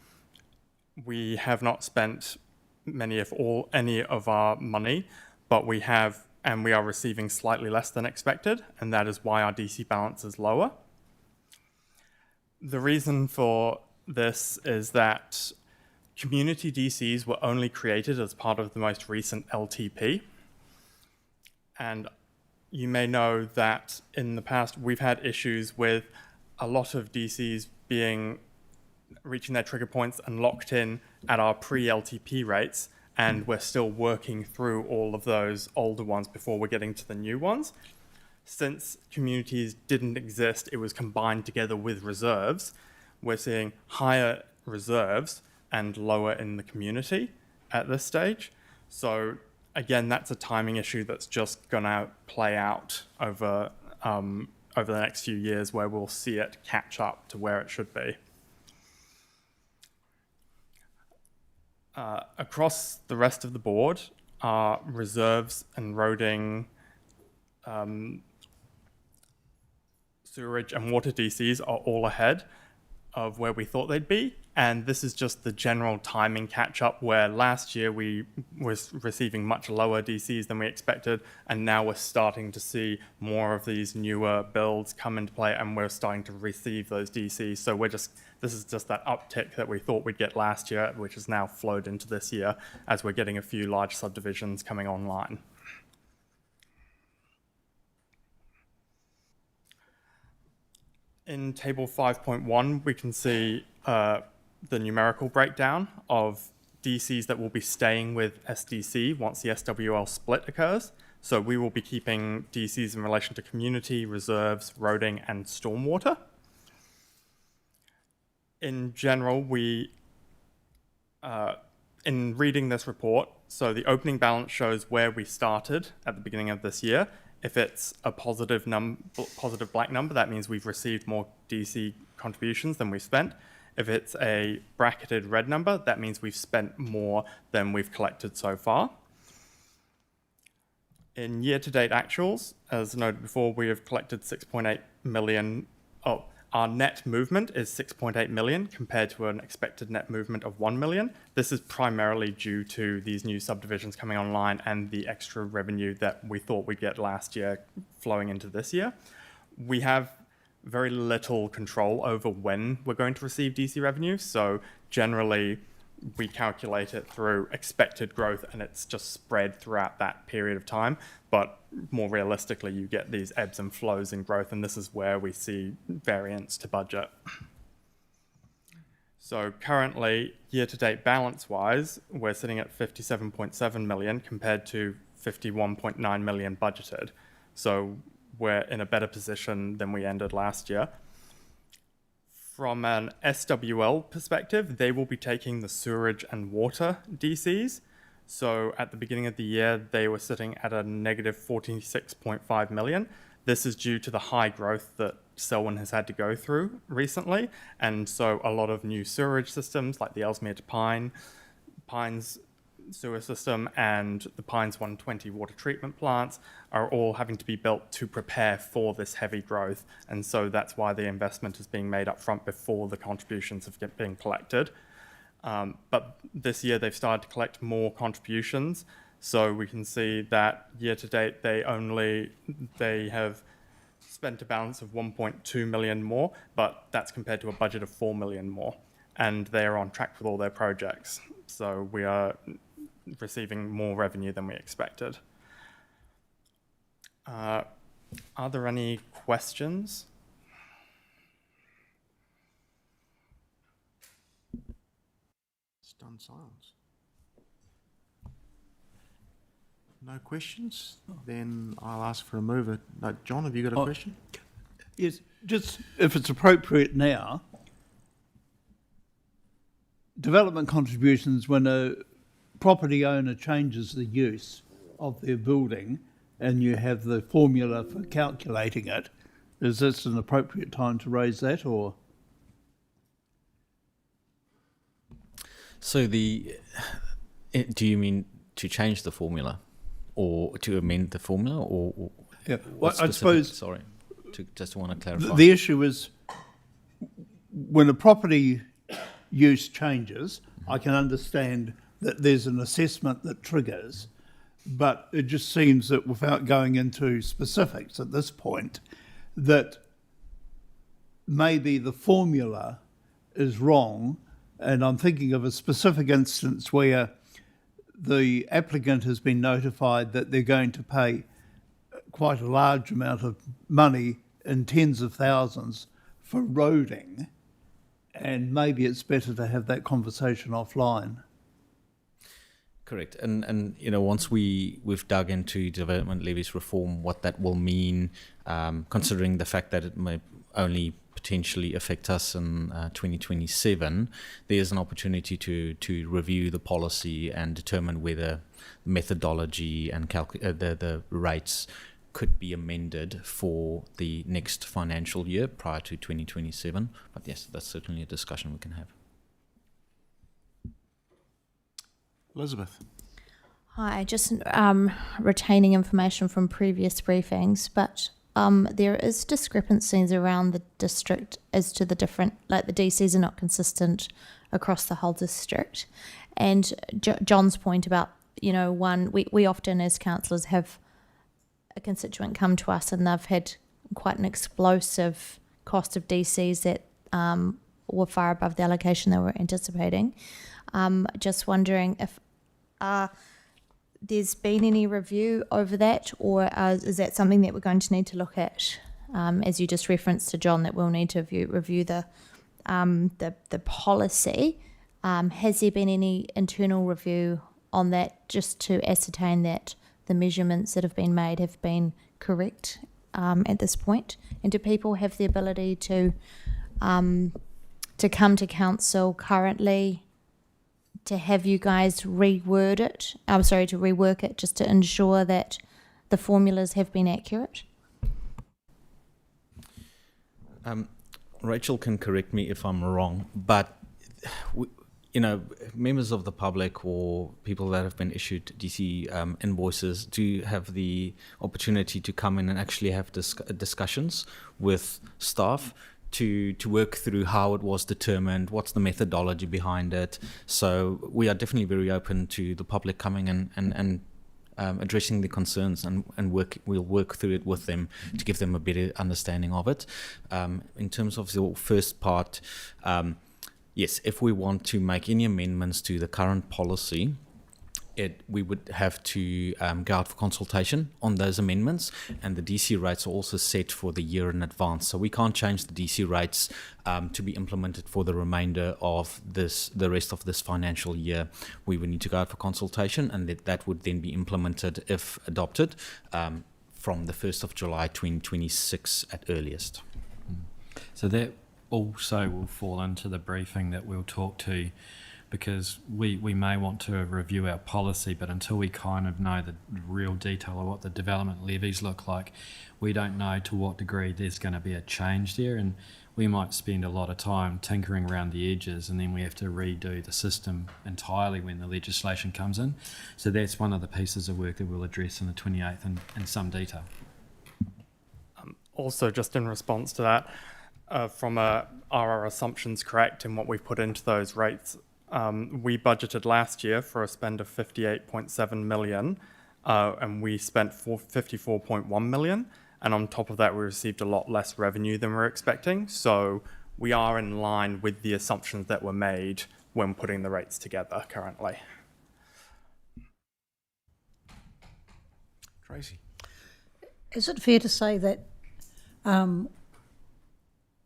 we have not spent any of our money, but we have, and we are receiving slightly less than expected, and that is why our DC balance is lower. The reason for this is that community DCs were only created as part of the most recent LTP. And you may know that in the past, we've had issues with a lot of DCs reaching their trigger points and locked in at our pre-LTP rates, and we're still working through all of those older ones before we're getting to the new ones. Since communities didn't exist, it was combined together with reserves. We're seeing higher reserves and lower in the community at this stage. So again, that's a timing issue that's just gonna play out over the next few years, where we'll see it catch up to where it should be. Across the rest of the board, our reserves and roading, sewerage and water DCs are all ahead of where we thought they'd be. And this is just the general timing catch up, where last year we was receiving much lower DCs than we expected. And now we're starting to see more of these newer builds come into play, and we're starting to receive those DCs. So this is just that uptick that we thought we'd get last year, which has now flowed into this year as we're getting a few large subdivisions coming online. In table 5.1, we can see the numerical breakdown of DCs that will be staying with SDC once the SWL split occurs. So we will be keeping DCs in relation to community, reserves, roading, and stormwater. In general, in reading this report, so the opening balance shows where we started at the beginning of this year. If it's a positive black number, that means we've received more DC contributions than we've spent. If it's a bracketed red number, that means we've spent more than we've collected so far. In year-to-date actuals, as noted before, we have collected 6.8 million. Oh, our net movement is 6.8 million compared to an expected net movement of 1 million. This is primarily due to these new subdivisions coming online and the extra revenue that we thought we'd get last year flowing into this year. We have very little control over when we're going to receive DC revenue, so generally we calculate it through expected growth and it's just spread throughout that period of time. But more realistically, you get these ebbs and flows in growth, and this is where we see variance to budget. So currently, year-to-date balance-wise, we're sitting at 57.7 million compared to 51.9 million budgeted. So we're in a better position than we ended last year. From an SWL perspective, they will be taking the sewerage and water DCs. So at the beginning of the year, they were sitting at a negative 46.5 million. This is due to the high growth that Selwyn has had to go through recently. And so a lot of new sewerage systems like the Ellesmere to Pines sewer system and the Pines 120 water treatment plants are all having to be built to prepare for this heavy growth. And so that's why the investment is being made up front before the contributions have been collected. But this year they've started to collect more contributions. So we can see that year to date they have spent a balance of 1.2 million more, but that's compared to a budget of 4 million more. And they are on track with all their projects. So we are receiving more revenue than we expected. Are there any questions? Stunned silence. No questions? Then I'll ask for a mover. No, John, have you got a question? Yes, just if it's appropriate now, development contributions when a property owner changes the use of their building and you have the formula for calculating it, is this an appropriate time to raise that, or? So do you mean to change the formula or to amend the formula or Yeah, well, what I suppose sorry, just want to clarify. the issue is when a property use changes, I can understand that there's an assessment that triggers, but it just seems that without going into specifics at this point, that maybe the formula is wrong. And I'm thinking of a specific instance where the applicant has been notified that they're going to pay quite a large amount of money in tens of thousands for roading, and maybe it's better to have that conversation offline. Correct. And once we've dug into development levies reform, what that will mean, considering the fact that it may only potentially affect us in 2027, there's an opportunity to review the policy and determine whether methodology and the rates could be amended for the next financial year prior to 2027. But yes, that's certainly a discussion we can have. Elizabeth. Hi, just retaining information from previous briefings, but there is discrepancies around the district as to the different, like the DCs are not consistent across the whole district. And John's point about, we often as councillors have a constituent come to us and they've had quite an explosive cost of DCs that were far above the allocation they were anticipating. Just wondering if there's been any review over that, or is that something that we're going to need to look at? As you just referenced to John, that we'll need to review the policy. Has there been any internal review on that just to ascertain that the measurements that have been made have been correct at this point? And do people have the ability to come to council currently to have you guys rework it just to ensure that the formulas have been accurate? Rachel can correct me if I'm wrong, but members of the public or people that have been issued DC invoices do have the opportunity to come in and actually have discussions with staff to work through how it was determined, what's the methodology behind it. So we are definitely very open to the public coming and addressing the concerns, and we'll work through it with them to give them a better understanding of it. In terms of the first part, yes, if we want to make any amendments to the current policy, we would have to go out for consultation on those amendments, and the DC rates are also set for the year in advance. So we can't change the DC rates to be implemented for the remainder of the rest of this financial year. We would need to go out for consultation, and that would then be implemented, if adopted, from the 1st of July 2026 at earliest. So that also will fall into the briefing that we'll talk to, because we may want to review our policy, but until we kind of know the real detail of what the development levies look like, we don't know to what degree there's going to be a change there, and we might spend a lot of time tinkering around the edges, and then we have to redo the system entirely when the legislation comes in. So that's one of the pieces of work that we'll address on the 28th in some detail. Also, just in response to that, are our assumptions correct in what we've put into those rates? We budgeted last year for a spend of 58.7 million, and we spent 54.1 million. And on top of that, we received a lot less revenue than we were expecting. So we are in line with the assumptions that were made when putting the rates together currently. Tracy. Is it fair to say that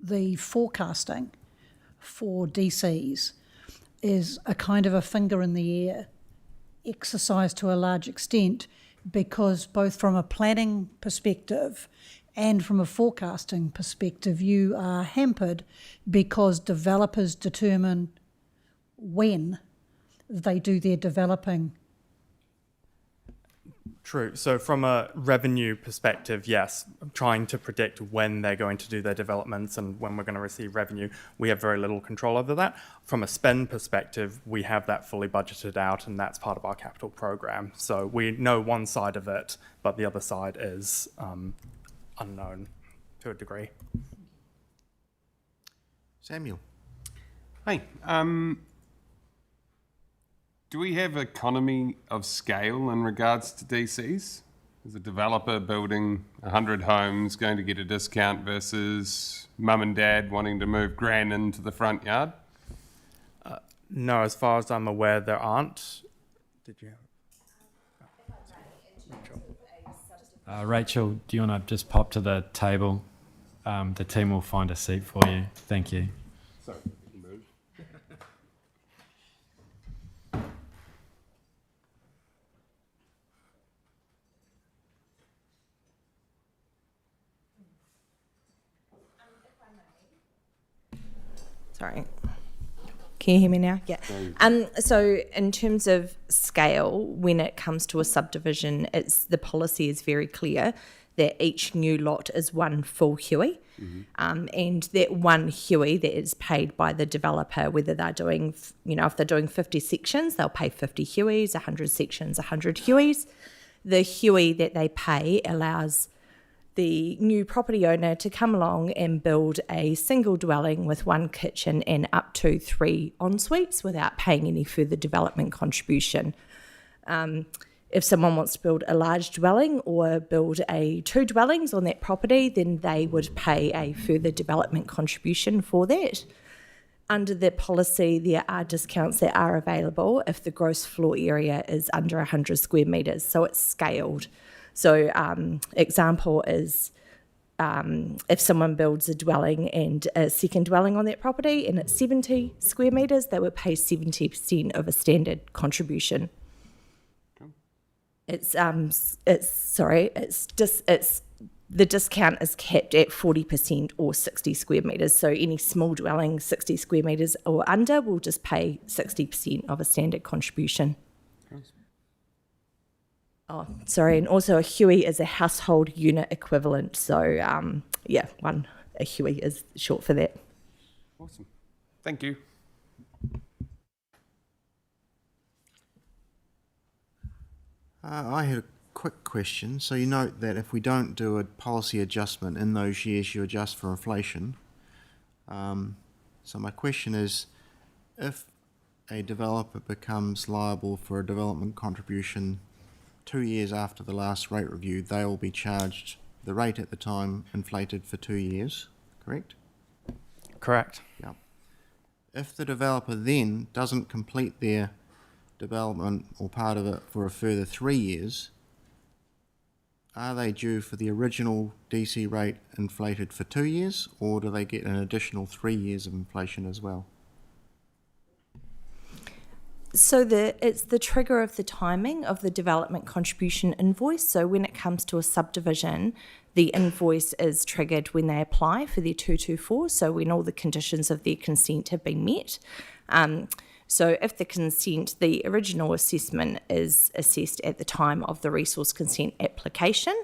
the forecasting for DCs is a kind of a finger in the air exercise to a large extent, because both from a planning perspective and from a forecasting perspective, you are hampered because developers determine when they do their developing? True. So from a revenue perspective, yes, trying to predict when they're going to do their developments and when we're going to receive revenue, we have very little control over that. From a spend perspective, we have that fully budgeted out, and that's part of our capital program. So we know one side of it, but the other side is unknown to a degree. Samuel. Hey, do we have economy of scale in regards to DCs? Is a developer building 100 homes going to get a discount versus mum and dad wanting to move gran into the front yard? No, as far as I'm aware, there aren't. Did you have? Rachel, do you want to just pop to the table? The team will find a seat for you. Thank you. Sorry. Sorry. Can you hear me now? Yeah. So in terms of scale, when it comes to a subdivision, the policy is very clear that each new lot is one full HUI. Mm-hmm. And that one HUI that is paid by the developer, whether they're doing, if they're doing 50 sections, they'll pay 50 HUIs, 100 sections, 100 HUIs. The HUI that they pay allows the new property owner to come along and build a single dwelling with one kitchen and up to 3 en-suites without paying any further development contribution. If someone wants to build a large dwelling or build 2 dwellings on that property, then they would pay a further development contribution for that. Under the policy, there are discounts that are available if the gross floor area is under 100 square metres, so it's scaled. So example is if someone builds a dwelling and a second dwelling on that property and it's 70 square metres, they would pay 70% of a standard contribution. It's the discount is capped at 40% or 60 square metres. So any small dwelling 60 square metres or under will just pay 60% of a standard contribution. Oh, sorry, and also a HUI is a household unit equivalent. So a HUI is short for that. Awesome. Thank you. I had a quick question. So you note that if we don't do a policy adjustment in those years, you adjust for inflation. So my question is, if a developer becomes liable for a development contribution 2 years after the last rate review, they will be charged the rate at the time inflated for 2 years, correct? Correct. Yeah. If the developer then doesn't complete their development or part of it for a further 3 years, are they due for the original DC rate inflated for 2 years, or do they get an additional 3 years of inflation as well? So it's the trigger of the timing of the development contribution invoice. So when it comes to a subdivision, the invoice is triggered when they apply for their 224, so when all the conditions of their consent have been met. So if the original assessment is assessed at the time of the resource consent application,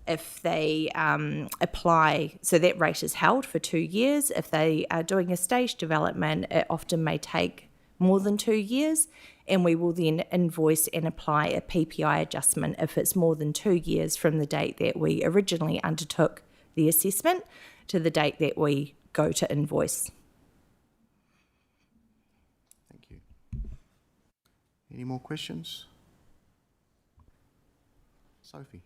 if they apply, so that rate is held for 2 years. If they are doing a staged development, it often may take more than 2 years, and we will then invoice and apply a PPI adjustment if it's more than 2 years from the date that we originally undertook the assessment to the date that we go to invoice. Thank you. Any more questions? Sophie?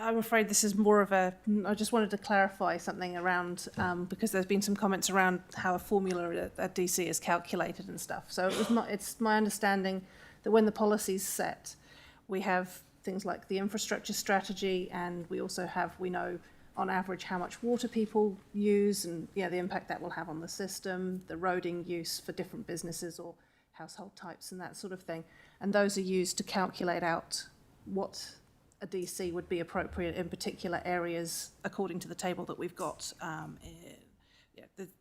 I'm afraid this is more of a, I just wanted to clarify something around, because there's been some comments around how a formula at DC is calculated and stuff. So it's my understanding that when the policy's set, we have things like the infrastructure strategy, and we also have, we know on average how much water people use and the impact that will have on the system, the roading use for different businesses or household types and that sort of thing. And those are used to calculate out what a DC would be appropriate in particular areas according to the table that we've got.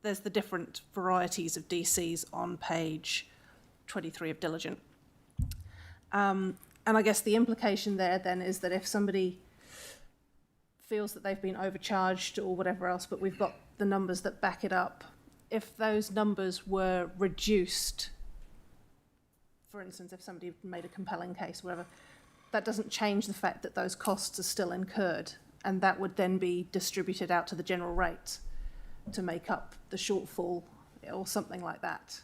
There's the different varieties of DCs on page 23 of Diligent. And I guess the implication there then is that if somebody feels that they've been overcharged or whatever else, but we've got the numbers that back it up, if those numbers were reduced, for instance, if somebody made a compelling case, whatever, that doesn't change the fact that those costs are still incurred, and that would then be distributed out to the general rate to make up the shortfall or something like that.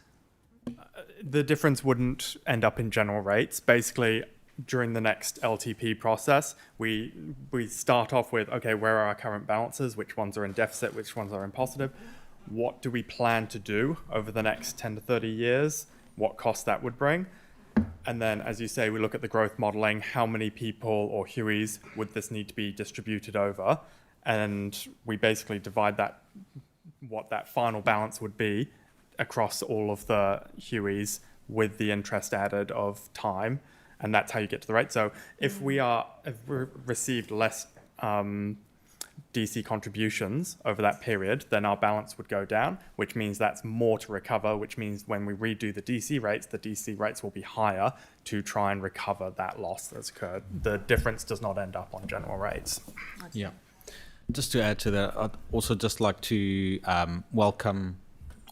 The difference wouldn't end up in general rates. Basically, during the next LTP process, we start off with, okay, where are our current balances? Which ones are in deficit? Which ones are in positive? What do we plan to do over the next 10 to 30 years? What cost that would bring? And then, as you say, we look at the growth modelling, how many people or HUIs would this need to be distributed over? And we basically divide that, what that final balance would be across all of the HUIs with the interest added of time. And that's how you get to the rate. So if we received less DC contributions over that period, then our balance would go down, which means that's more to recover, which means when we redo the DC rates will be higher to try and recover that loss that's occurred. The difference does not end up on general rates. Yeah. Just to add to that, I'd also just like to welcome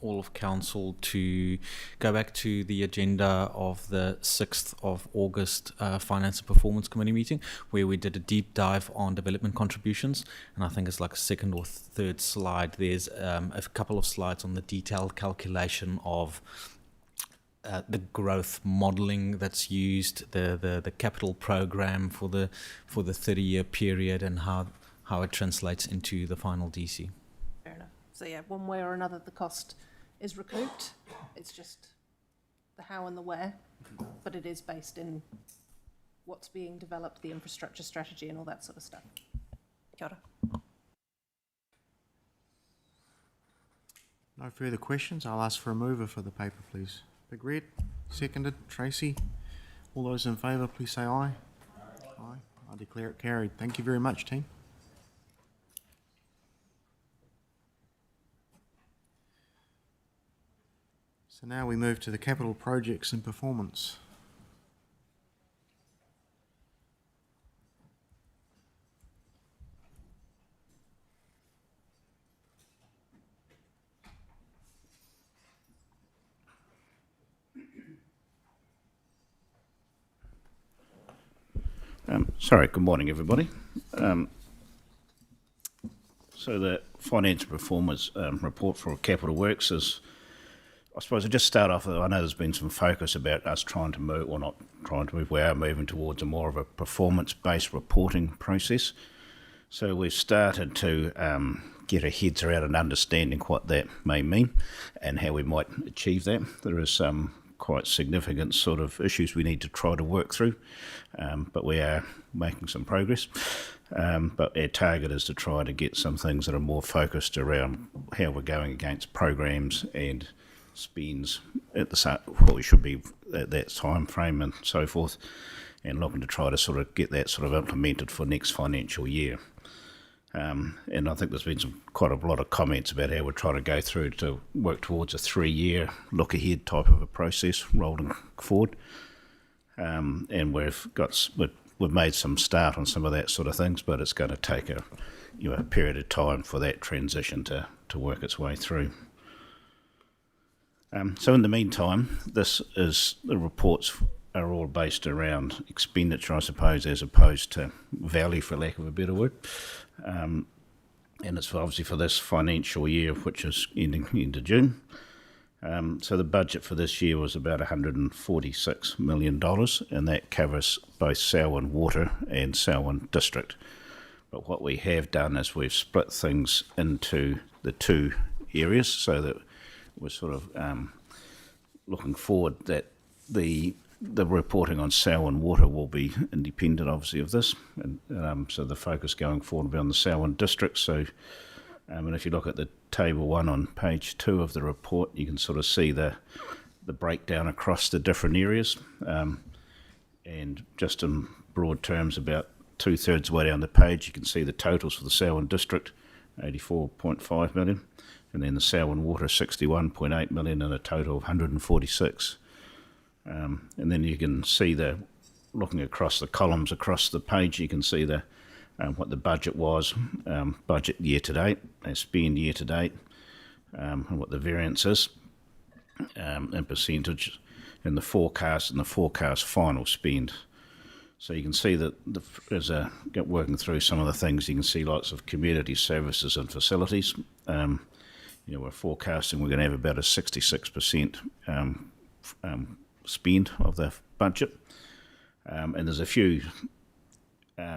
all of council to go back to the agenda of the 6th of August Finance and Performance Committee meeting, where we did a deep dive on development contributions. And I think it's like a second or third slide. There's a couple of slides on the detailed calculation of the growth modelling that's used, the capital program for the 30-year period, and how it translates into the final DC. Fair enough. So one way or another, the cost is recouped. It's just the how and the where, but it is based in what's being developed, the infrastructure strategy and all that sort of stuff. Kia ora. No further questions. I'll ask for a mover for the paper, please. Big Red, seconded. Tracy. All those in favour, please say aye. Aye. I declare it carried. Thank you very much, team. So now we move to the capital projects and performance. Sorry, good morning, everybody. So the financial performance report for Capital Works is, I suppose I'll just start off with, I know there's been some focus about us trying to move, or not trying to move, we are moving towards a more of a performance-based reporting process. So we've started to get our heads around and understanding what that may mean and how we might achieve that. There is some quite significant sort of issues we need to try to work through, but we are making some progress. But our target is to try to get some things that are more focused around how we're going against programs and spends at the what we should be at that time frame and so forth, and looking to try to sort of get that sort of implemented for next financial year. And I think there's been quite a lot of comments about how we're trying to go through to work towards a 3-year look ahead type of a process rolling forward. And we've made some start on some of that sort of things, but it's going to take a period of time for that transition to work its way through. So in the meantime, the reports are all based around expenditure, I suppose, as opposed to value, for lack of a better word. And it's obviously for this financial year, which is ending into June. So the budget for this year was about $146 million, and that covers both Selwyn Water and Selwyn District. But what we have done is we've split things into the two areas so that we're sort of looking forward that the reporting on Selwyn Water will be independent, obviously, of this. And so the focus going forward will be on the Selwyn District. So, and if you look at the table 1 on page 2 of the report, you can sort of see the breakdown across the different areas. And just in broad terms, about 2/3 of the way down the page, you can see the totals for the Selwyn District, 84.5 million. And then the Selwyn Water, 61.8 million, and a total of 146. And then you can see looking across the columns across the page, you can see what the budget was, budget year to date, spend year to date, and what the variance is, and percentage, and the forecast final spend. So you can see that as working through some of the things, you can see lots of community services and facilities. We're forecasting we're going to have about a 66% spend of the budget, and there's a few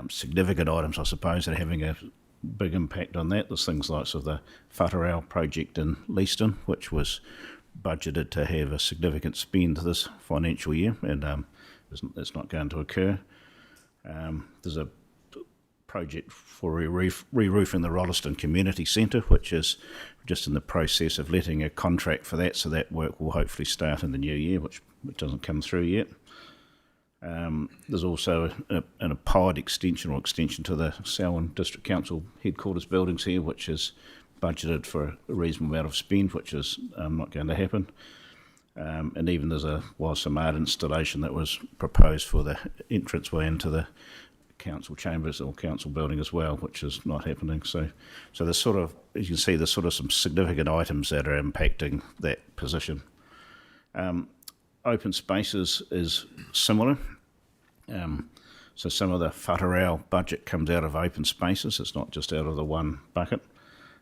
significant items, I suppose, that are having a big impact on that. There's things like the Whatarau project in Leeston, which was budgeted to have a significant spend this financial year, and it's not going to occur. There's a project for re-roofing the Rolleston Community Centre, which is just in the process of letting a contract for that, so that work will hopefully start in the new year, which doesn't come through yet. There's also a pod extension to the Selwyn District Council headquarters buildings here, which is budgeted for a reasonable amount of spend, which is not going to happen. And even was some art installation that was proposed for the entranceway into the council chambers or council building as well, which is not happening. So there's sort of, as you can see, there's sort of some significant items that are impacting that position. Open spaces is similar. So some of the Whatarau budget comes out of open spaces. It's not just out of the one bucket.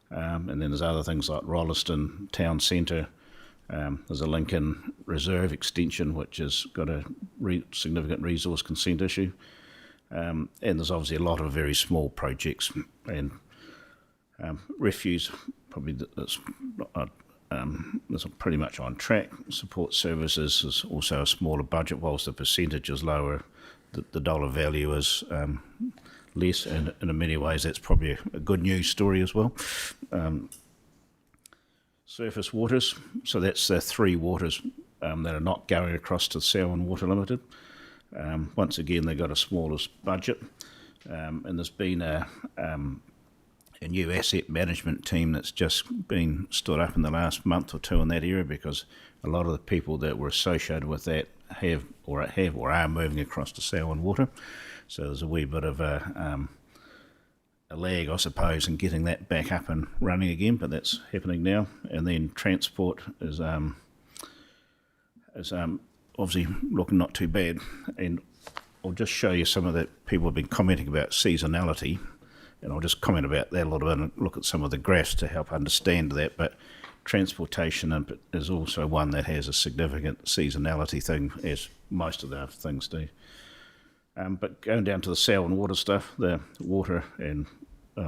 And then there's other things like Rolleston Town Centre. There's a Lincoln Reserve extension, which has got a significant resource consent issue. And there's obviously a lot of very small projects, and refuse probably that's pretty much on track. Support services is also a smaller budget, whilst the percentage is lower the dollar value is less, and in many ways that's probably a good news story as well. Surface waters, so that's the 3 waters that are not going across to Selwyn Water Limited. Once again, they've got a smallest budget, and there's been a new asset management team that's just been stood up in the last month or two in that area, because a lot of the people that were associated with that have or are moving across to Selwyn Water. So there's a wee bit of a lag, I suppose, in getting that back up and running again, but that's happening now. And then transport is obviously looking not too bad. And I'll just show you some of that. People have been commenting about seasonality, and I'll just comment about that a little bit and look at some of the graphs to help understand that. But transportation is also one that has a significant seasonality thing, as most of the things do. But going down to the Selwyn Water stuff, the water and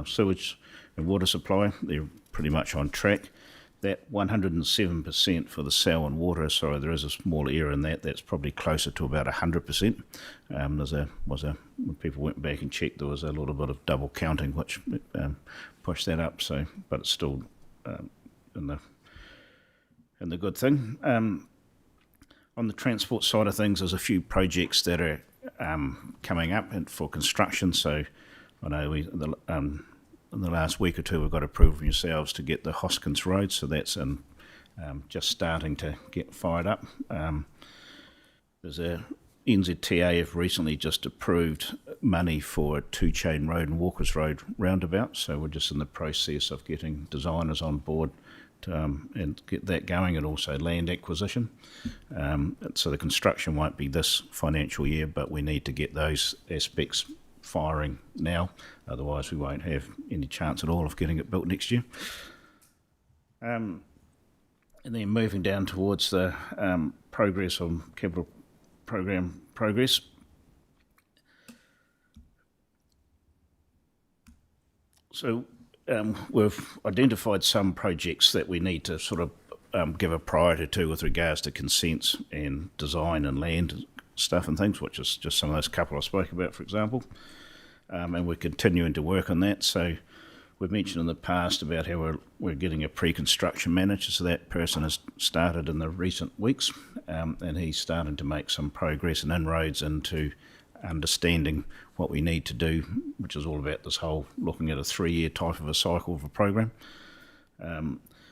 sewage and water supply, they're pretty much on track. That 107% for the Selwyn Water, sorry, there is a small error in that. That's probably closer to about 100%. When people went back and checked, there was a little bit of double counting, which pushed that up. So, but it's still in the good thing. On the transport side of things, there's a few projects that are coming up and for construction. So I know in the last week or two we've got approval from yourselves to get the Hoskins Road, so that's just starting to get fired up. There's a NZTA have recently just approved money for a 2-chain road and Walkers Road roundabout, so we're just in the process of getting designers on board and get that going, and also land acquisition. So the construction won't be this financial year, but we need to get those aspects firing now, otherwise we won't have any chance at all of getting it built next year. And then moving down towards the progress on capital program progress. So we've identified some projects that we need to sort of give a priority to with regards to consents and design and land stuff and things, which is just some of those couple I spoke about, for example. And we're continuing to work on that. So we've mentioned in the past about how we're getting a pre-construction manager, so that person has started in the recent weeks, and he's starting to make some progress and inroads into understanding what we need to do, which is all about this whole looking at a 3-year type of a cycle of a program.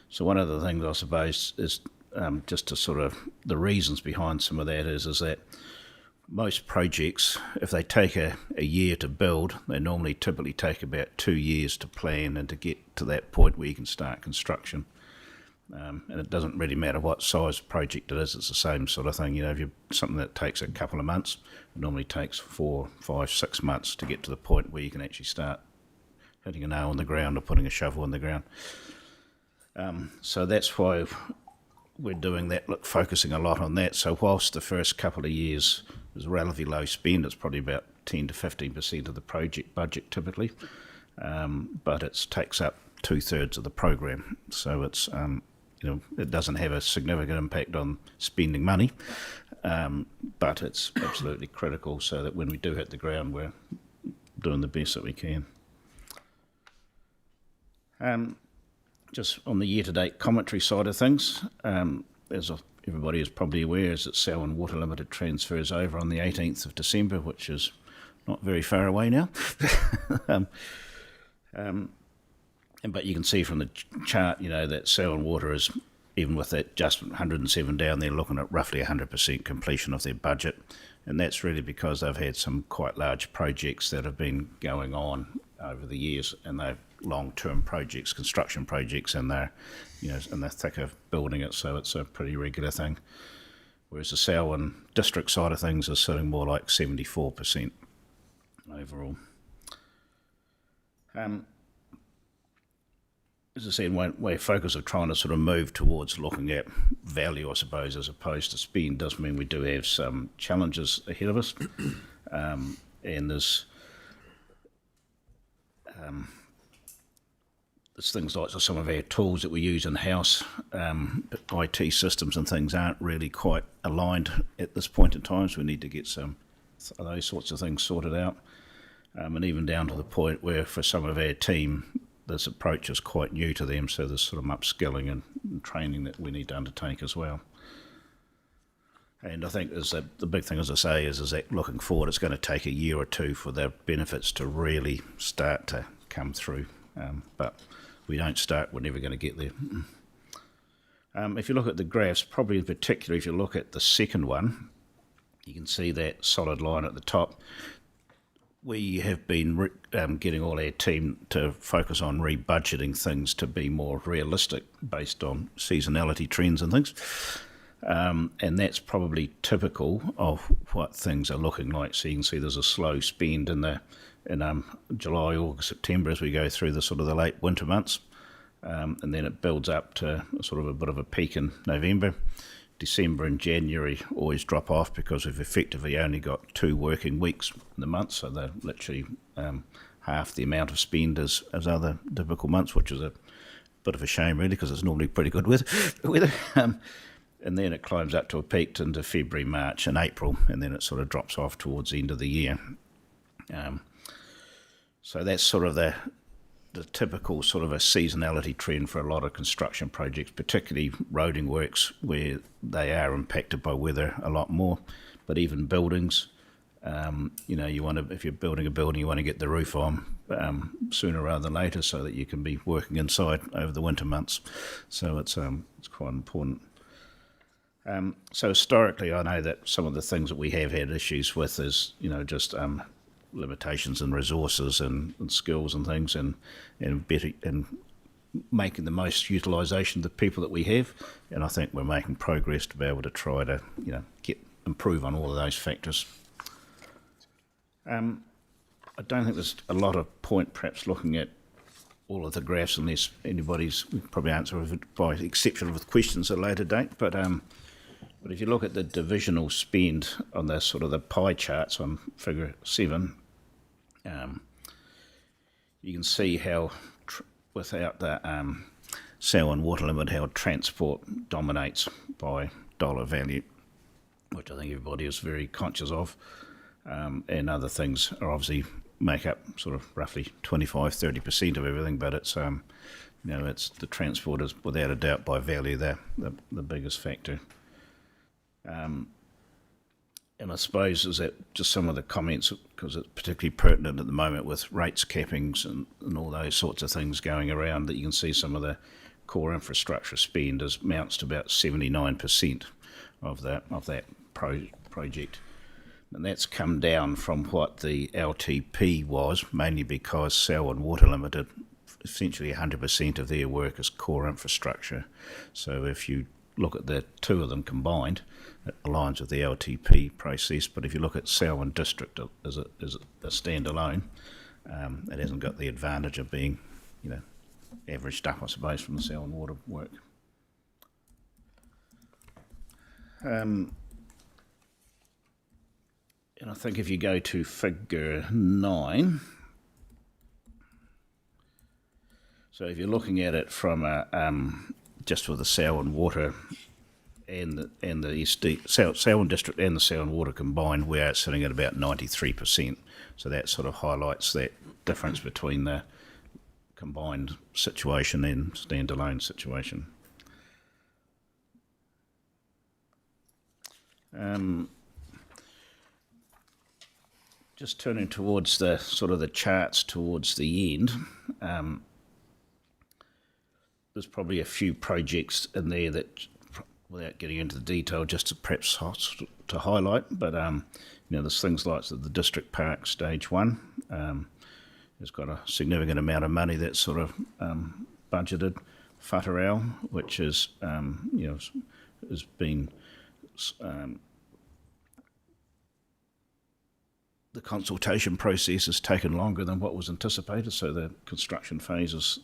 So one of the things I suppose is just to sort of the reasons behind some of that is that most projects, if they take a year to build, they normally typically take about 2 years to plan and to get to that point where you can start construction. And it doesn't really matter what size project it is, it's the same sort of thing. You know, if you're something that takes a couple of months, it normally takes 4, 5, 6 months to get to the point where you can actually start hitting a nail in the ground or putting a shovel in the ground. So that's why we're doing that, focusing a lot on that. So whilst the first couple of years is relatively low spend, it's probably about 10 to 15% of the project budget typically, but it takes up 2/3 of the program. So it's it doesn't have a significant impact on spending money, but it's absolutely critical so that when we do hit the ground, we're doing the best that we can. Just on the year-to-date commentary side of things, as everybody is probably aware, is that Selwyn Water Limited transfers over on the 18th of December, which is not very far away now. But you can see from the chart, that Selwyn Water is, even with that just 107 down, they're looking at roughly 100% completion of their budget. And that's really because they've had some quite large projects that have been going on over the years, and they're long-term projects, construction projects, and they're, in the thick of building it, so it's a pretty regular thing. Whereas the Selwyn district side of things is sitting more like 74% overall. As I said, one way focus of trying to sort of move towards looking at value, I suppose, as opposed to spend, does mean we do have some challenges ahead of us. And there's things like some of our tools that we use in-house, IT systems and things aren't really quite aligned at this point in time, so we need to get some those sorts of things sorted out. And even down to the point where for some of our team, this approach is quite new to them, so there's sort of upskilling and training that we need to undertake as well. And I think the big thing, as I say, is that looking forward, it's going to take a year or two for the benefits to really start to come through. But we don't start, we're never going to get there. If you look at the graphs, probably in particular, if you look at the second one, you can see that solid line at the top. We have been getting all our team to focus on rebudgeting things to be more realistic based on seasonality trends and things. And that's probably typical of what things are looking like. So you can see there's a slow spend in July, August, September as we go through the sort of the late winter months. And then it builds up to sort of a bit of a peak in November. December and January always drop off because we've effectively only got 2 working weeks in the month, so they're literally half the amount of spend as other typical months, which is a bit of a shame really, because it's normally pretty good weather. And then it climbs up to a peak into February, March and April, and then it sort of drops off towards the end of the year. So that's sort of the typical sort of a seasonality trend for a lot of construction projects, particularly roading works where they are impacted by weather a lot more. But even buildings, if you're building a building, you want to get the roof on sooner rather than later so that you can be working inside over the winter months. So it's quite important. So historically, I know that some of the things that we have had issues with is, just limitations in resources and skills and things, and better and making the most utilisation of the people that we have. And I think we're making progress to be able to try to improve on all of those factors. I don't think there's a lot of point perhaps looking at all of the graphs unless anybody's probably answer it by exception with questions at a later date. But if you look at the divisional spend on the sort of the pie charts on figure 7, you can see how without the Selwyn Water Limit, how transport dominates by dollar value, which I think everybody is very conscious of, and other things are obviously make up sort of roughly 25-30% of everything, but it's it's the transport is without a doubt by value the biggest factor. And I suppose is that just some of the comments, because it's particularly pertinent at the moment with rates cappings and all those sorts of things going around, that you can see some of the core infrastructure spend amounts to about 79% of that project. And that's come down from what the LTP was, mainly because Selwyn Water Limited, essentially 100% of their work is core infrastructure. So if you look at the two of them combined, it aligns with the LTP process. But if you look at Selwyn District as a standalone, it hasn't got the advantage of being, averaged up, I suppose, from the Selwyn Water work. And I think if you go to figure 9, so if you're looking at it from just for the Selwyn Water and the Selwyn District and the Selwyn Water combined, we're sitting at about 93%. So that sort of highlights that difference between the combined situation and standalone situation. Just turning towards the sort of the charts towards the end, there's probably a few projects in there that, without getting into the detail, just to perhaps to highlight, but there's things like the District Park Stage 1. It's got a significant amount of money that's sort of budgeted. Whatarau, which is has been the consultation process has taken longer than what was anticipated, so the construction phase has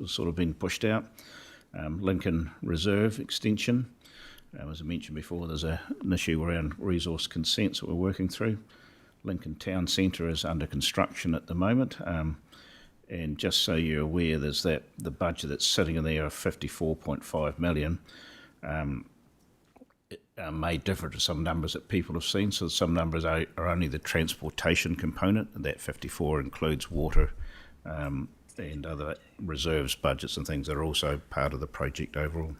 sort of been pushed out. Lincoln Reserve extension, as I mentioned before, there's an issue around resource consents that we're working through. Lincoln Town Centre is under construction at the moment, and just so you're aware, there's the budget that's sitting in there of 54.5 million. may differ to some numbers that people have seen. So some numbers are only the transportation component, and that 54 includes water and other reserves, budgets and things that are also part of the project overall.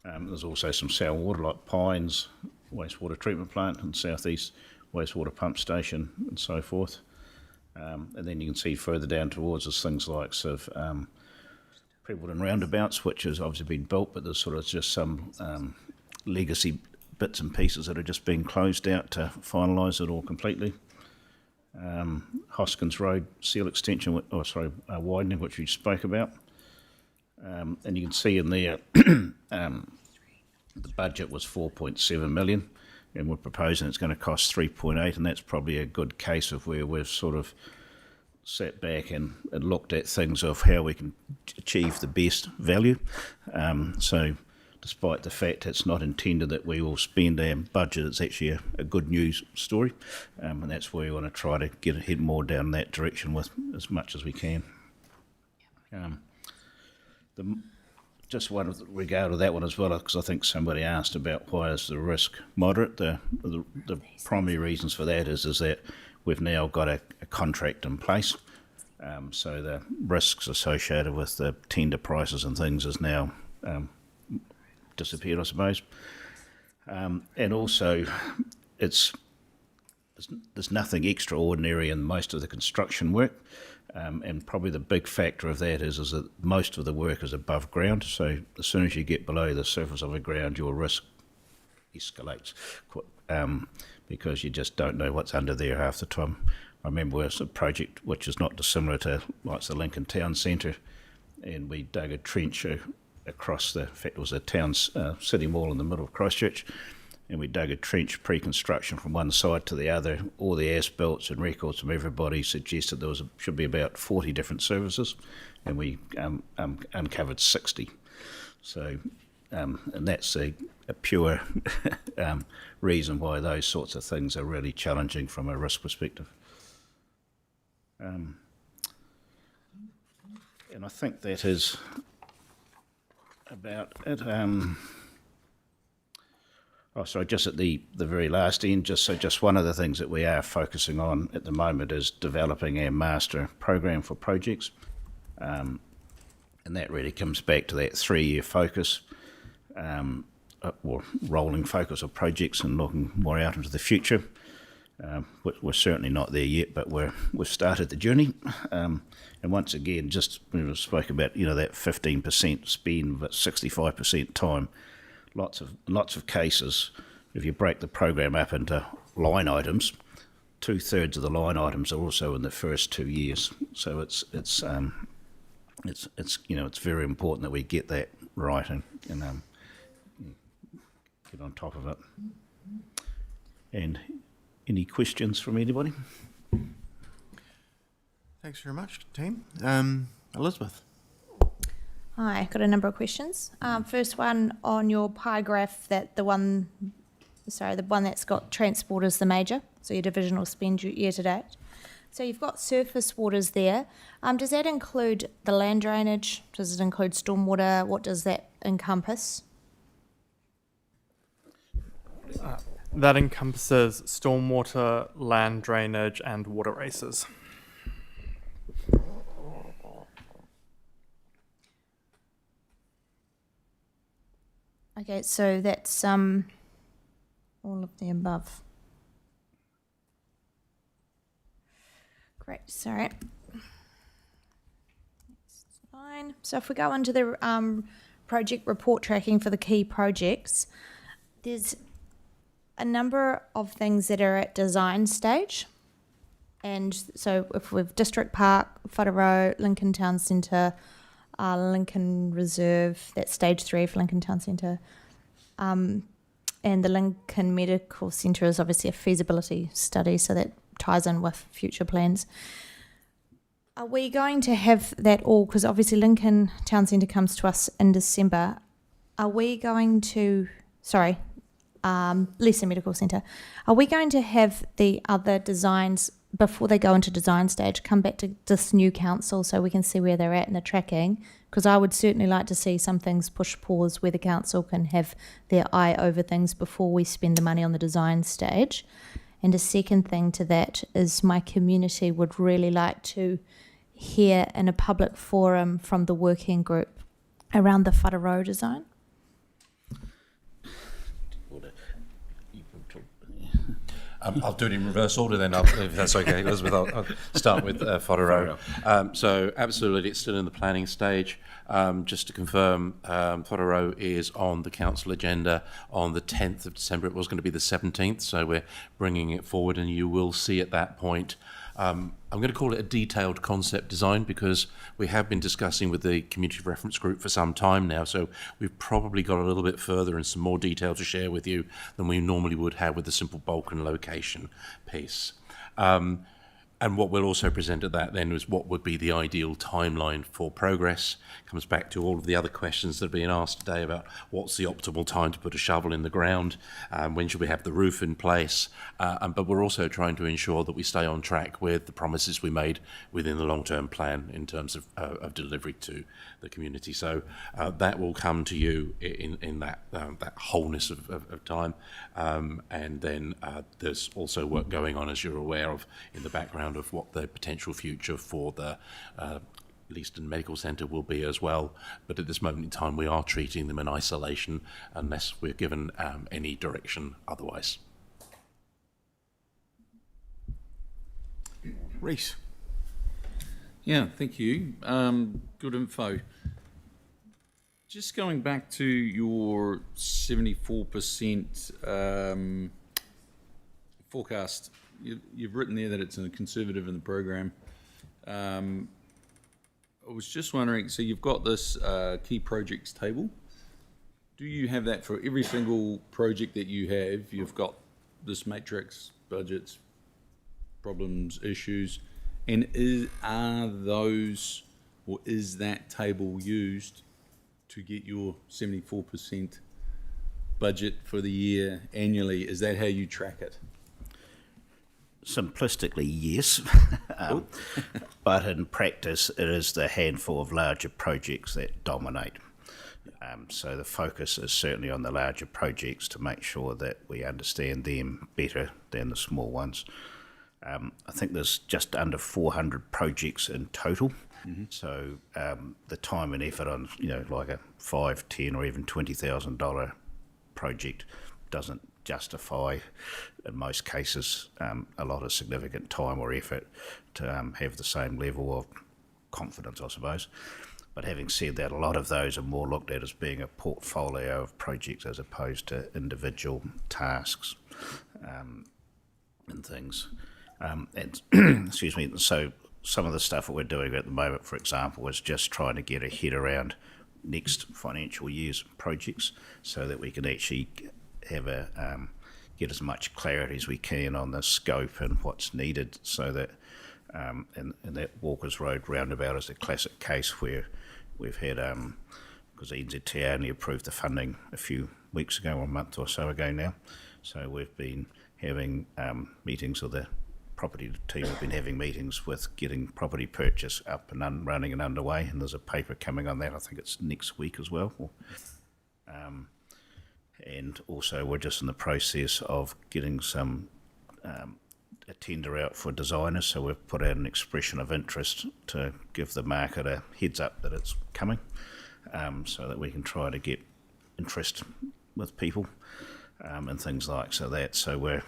There's also some sour water like Pines wastewater treatment plant and Southeast wastewater pump station and so forth. And then you can see further down towards us things like sort of Prebbleton roundabouts, which has obviously been built, but there's sort of just some legacy bits and pieces that are just being closed out to finalise it all completely. Hoskins Road seal extension, widening, which we spoke about. And you can see in there the budget was 4.7 million, and we're proposing it's going to cost 3.8, and that's probably a good case of where we've sort of sat back and looked at things of how we can achieve the best value. So despite the fact it's not intended that we will spend our budget, it's actually a good news story, and that's where we want to try to head more down that direction with as much as we can. Just one with regard to that one as well, because I think somebody asked about why is the risk moderate. The primary reasons for that is that we've now got a contract in place, so the risks associated with the tender prices and things is now disappeared, I suppose. And also, there's nothing extraordinary in most of the construction work. And probably the big factor of that is that most of the work is above ground. So as soon as you get below the surface of the ground, your risk escalates because you just don't know what's under there half the time. I remember it was a project which is not dissimilar to like the Lincoln Town Centre, and we dug a trench across in fact it was a town city mall in the middle of Christchurch, and we dug a trench pre-construction from one side to the other. All the as-built and records from everybody suggested there should be about 40 different services, and we uncovered 60. So, and that's a pure reason why those sorts of things are really challenging from a risk perspective. And I think that is about it. Just at the very last end, just one of the things that we are focusing on at the moment is developing our master program for projects, and that really comes back to that 3-year focus, or rolling focus of projects and looking more out into the future. We're certainly not there yet, but we've started the journey. And once again, just we spoke about that 15% spend, but 65% time. Lots of cases, if you break the program up into line items, 2/3 of the line items are also in the first 2 years. So it's very important that we get that right and get on top of it. And any questions from anybody? Thanks very much, team. Elizabeth. Hi, got a number of questions. First one on your pie graph, the one that's got transport as the major, so your divisional spend year to date. So you've got surface waters there. Does that include the land drainage? Does it include stormwater? What does that encompass? That encompasses stormwater, land drainage, and water races. Okay, so that's all of the above. Great, sorry. That's fine. So if we go into the project report tracking for the key projects, there's a number of things that are at design stage. And so if we've District Park, Whanaro, Lincoln Town Centre, Lincoln Reserve, that's stage 3 for Lincoln Town Centre. And the Lincoln Medical Centre is obviously a feasibility study, so that ties in with future plans. Are we going to have that all, because obviously Lincoln Town Centre comes to us in December, are we going to, Leeson Medical Centre, are we going to have the other designs before they go into design stage, come back to this new council so we can see where they're at in the tracking. Because I would certainly like to see some things push pause where the council can have their eye over things before we spend the money on the design stage. And a second thing to that is my community would really like to hear in a public forum from the working group around the Whātaro design. I'll do it in reverse order then, if that's okay, Elizabeth. I'll start with Whātaro. So absolutely, it's still in the planning stage. Just to confirm, Whātaro is on the council agenda on the 10th of December. It was going to be the 17th, so we're bringing it forward, and you will see at that point. I'm going to call it a detailed concept design because we have been discussing with the community reference group for some time now, so we've probably got a little bit further and some more detail to share with you than we normally would have with the simple bulk and location piece. And what we'll also present at that then is what would be the ideal timeline for progress. Comes back to all of the other questions that are being asked today about what's the optimal time to put a shovel in the ground, when should we have the roof in place, but we're also trying to ensure that we stay on track with the promises we made within the long-term plan in terms of delivery to the community. So that will come to you in that wholeness of time, and then there's also work going on, as you're aware of, in the background of what the potential future for the Leaston Medical Centre will be as well. But at this moment in time, we are treating them in isolation unless we're given any direction otherwise. Reece. Yeah, thank you. Good info. Just going back to your 74% forecast, you've written there that it's a conservative in the program. I was just wondering, so you've got this key projects table. Do you have that for every single project that you have? You've got this matrix, budgets, problems, issues, and is that table used to get your 74% budget for the year annually? Is that how you track it? Simplistically, yes. But in practice, it is the handful of larger projects that dominate. So the focus is certainly on the larger projects to make sure that we understand them better than the small ones. I think there's just under 400 projects in total. Mm-hmm. So the time and effort on, like a $5, $10, or even $20,000 project doesn't justify, in most cases, a lot of significant time or effort to have the same level of confidence, I suppose. But having said that, a lot of those are more looked at as being a portfolio of projects as opposed to individual tasks and things. And excuse me. So some of the stuff that we're doing at the moment, for example, is just trying to get a head around next financial year's projects so that we can actually have get as much clarity as we can on the scope and what's needed, so that and that Walkers Road roundabout is a classic case where we've had, because NZTA only approved the funding a few weeks ago, or a month or so ago now, so we've been having meetings with the property team, have been having meetings with getting property purchase up and running and underway, and there's a paper coming on that, I think it's next week as well. And also we're just in the process of getting some a tender out for designers, so we've put out an expression of interest to give the market a heads up that it's coming, so that we can try to get interest with people and things like so that. So we're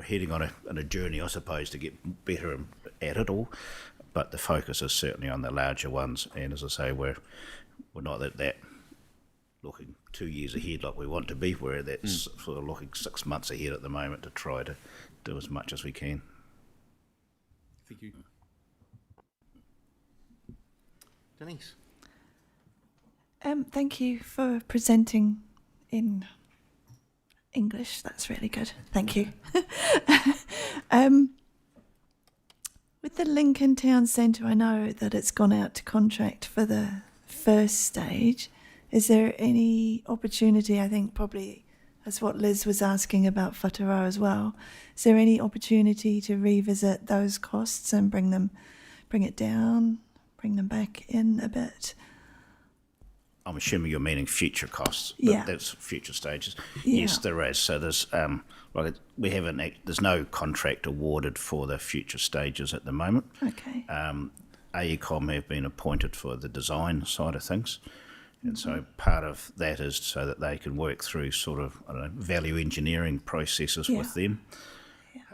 heading on a journey, I suppose, to get better at it all, but the focus is certainly on the larger ones. And as I say, we're not that looking 2 years ahead like we want to be. We're that's sort of looking 6 months ahead at the moment to try to do as much as we can. Thank you. Denise. Thank you for presenting in English. That's really good. Thank you. With the Lincoln Town Centre, I know that it's gone out to contract for the first stage. Is there any opportunity, I think probably That's what Liz was asking about Whataroa as well. Is there any opportunity to revisit those costs and bring it down, bring them back in a bit? I'm assuming you're meaning future costs. Yeah. That's future stages. Yeah. Yes, there is. So there's there's no contract awarded for the future stages at the moment. Okay. AECOM have been appointed for the design side of things. And so part of that is so that they can work through sort of value engineering processes with them.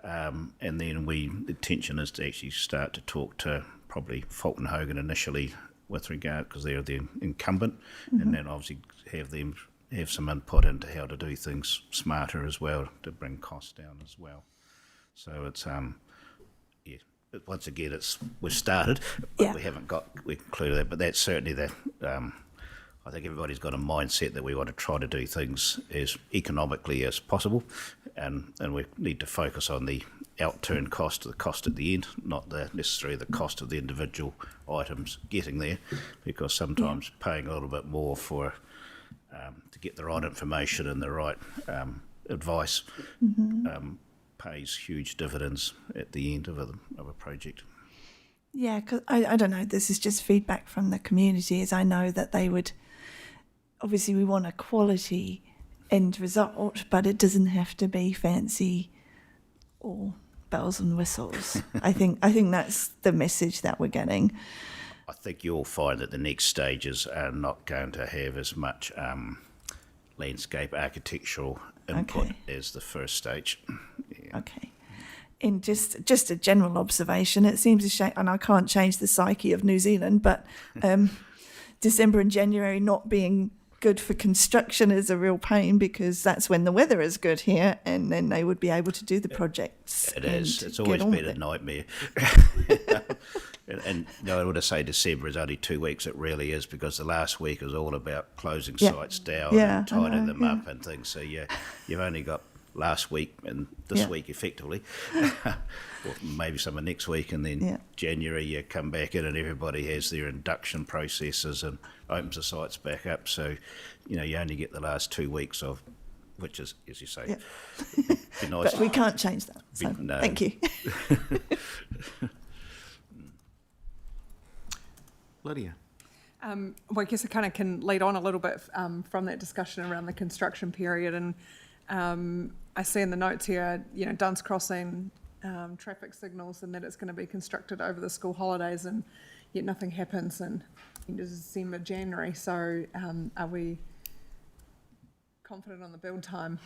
And then the intention is to actually start to talk to probably Fulton Hogan initially with regard, because they're the incumbent, and then obviously have some input into how to do things smarter as well to bring costs down as well. So it's once again we've started, but we haven't included that. But that's certainly I think everybody's got a mindset that we want to try to do things as economically as possible, and we need to focus on the outturn cost, the cost at the end, not necessarily the cost of the individual items getting there, because sometimes paying a little bit more for to get the right information and the right advice pays huge dividends at the end of a project. Yeah, because I don't know, this is just feedback from the community, as I know that they would, obviously we want a quality end result, but it doesn't have to be fancy or bells and whistles. I think that's the message that we're getting. I think you'll find that the next stages are not going to have as much landscape architectural input as the first stage. Yeah. Okay. And just a general observation, it seems a shame, and I can't change the psyche of New Zealand, but December and January not being good for construction is a real pain, because that's when the weather is good here, and then they would be able to do the projects. It is. It's always been a nightmare. And I would say December is only 2 weeks. It really is, because the last week is all about closing sites down and tidying them up and things. So you've only got last week and this week effectively, or maybe some of next week, and then January you come back in and everybody has their induction processes and opens the sites back up. So you only get the last 2 weeks of, which is, as you say, be nice. But we can't change that. So thank you. Lydia. Well, I guess I kind of can lead on a little bit from that discussion around the construction period, and I see in the notes here, Duns Crossing, traffic signals, and that it's going to be constructed over the school holidays, and yet nothing happens in December, January. So are we confident on the build time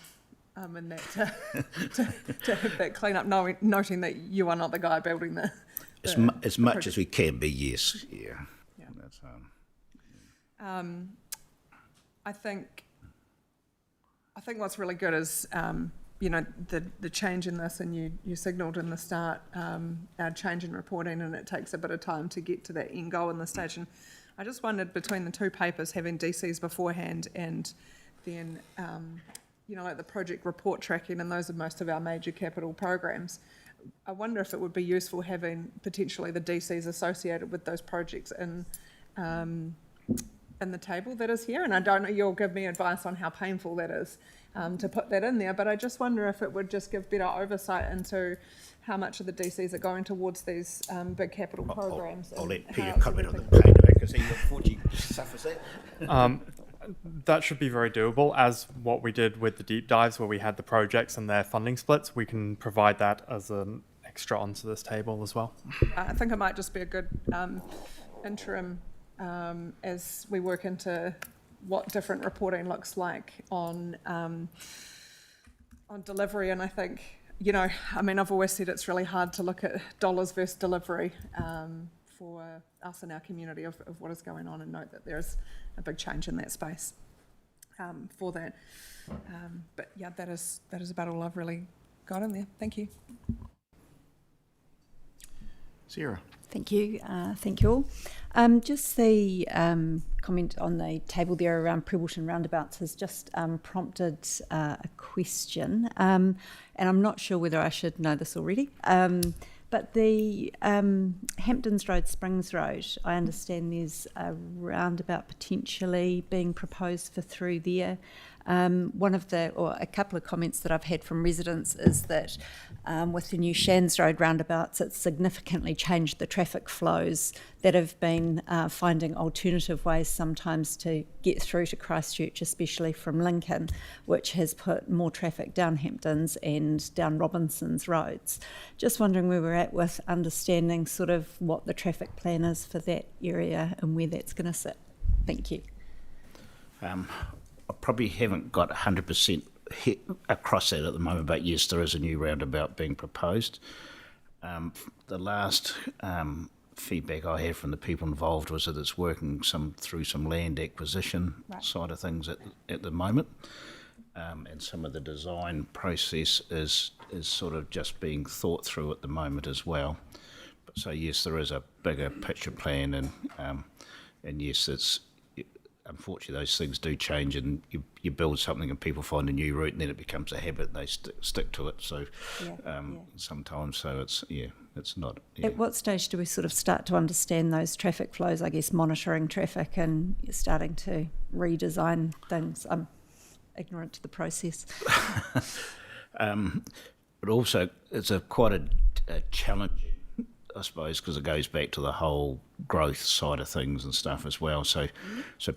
in that to have that clean up, noting that you are not the guy building as much as we can be, yes. Yeah. That's, I think what's really good is the change in this, and you signalled in the start our change in reporting, and it takes a bit of time to get to that end goal in the stage. And I just wondered, between the two papers, having DCs beforehand and then like the project report tracking, and those are most of our major capital programs, I wonder if it would be useful having potentially the DCs associated with those projects in the table that is here. And I don't know, you'll give me advice on how painful that is to put that in there, but I just wonder if it would just give better oversight into how much of the DCs are going towards these big capital programs. I'll let Peter comment on the pain, because he unfortunately suffers that. That should be very doable, as what we did with the deep dives, where we had the projects and their funding splits. We can provide that as an extra onto this table as well. I think it might just be a good interim as we work into what different reporting looks like on delivery. And I think, I've always said it's really hard to look at dollars versus delivery for us in our community of what is going on, and note that there's a big change in that space for that. But yeah, that is about all I've really got in there. Thank you. Sarah. Thank you. Thank you all. Just the comment on the table there around Prebbleton roundabouts has just prompted a question, and I'm not sure whether I should know this already. But the Hamptons Road, Springs Road, I understand there's a roundabout potentially being proposed for through there. One of the, or a couple of comments that I've had from residents is that with the new Shands Road roundabouts, it's significantly changed the traffic flows that have been finding alternative ways sometimes to get through to Christchurch, especially from Lincoln, which has put more traffic down Hamptons and down Robinson's roads. Just wondering where we're at with understanding sort of what the traffic plan is for that area and where that's going to sit. Thank you. I probably haven't got 100% hit across that at the moment, but yes, there is a new roundabout being proposed. The last feedback I had from the people involved was that it's working through some land acquisition side of things at the moment, and some of the design process is sort of just being thought through at the moment as well. So yes, there is a bigger picture plan, and yes, it's unfortunately those things do change, and you build something and people find a new route, and then it becomes a habit and they stick to it. So sometimes, so it's not. Yeah. At what stage do we sort of start to understand those traffic flows? I guess monitoring traffic and you're starting to redesign things. I'm ignorant to the process. But also, it's quite a challenge, I suppose, because it goes back to the whole growth side of things and stuff as well. So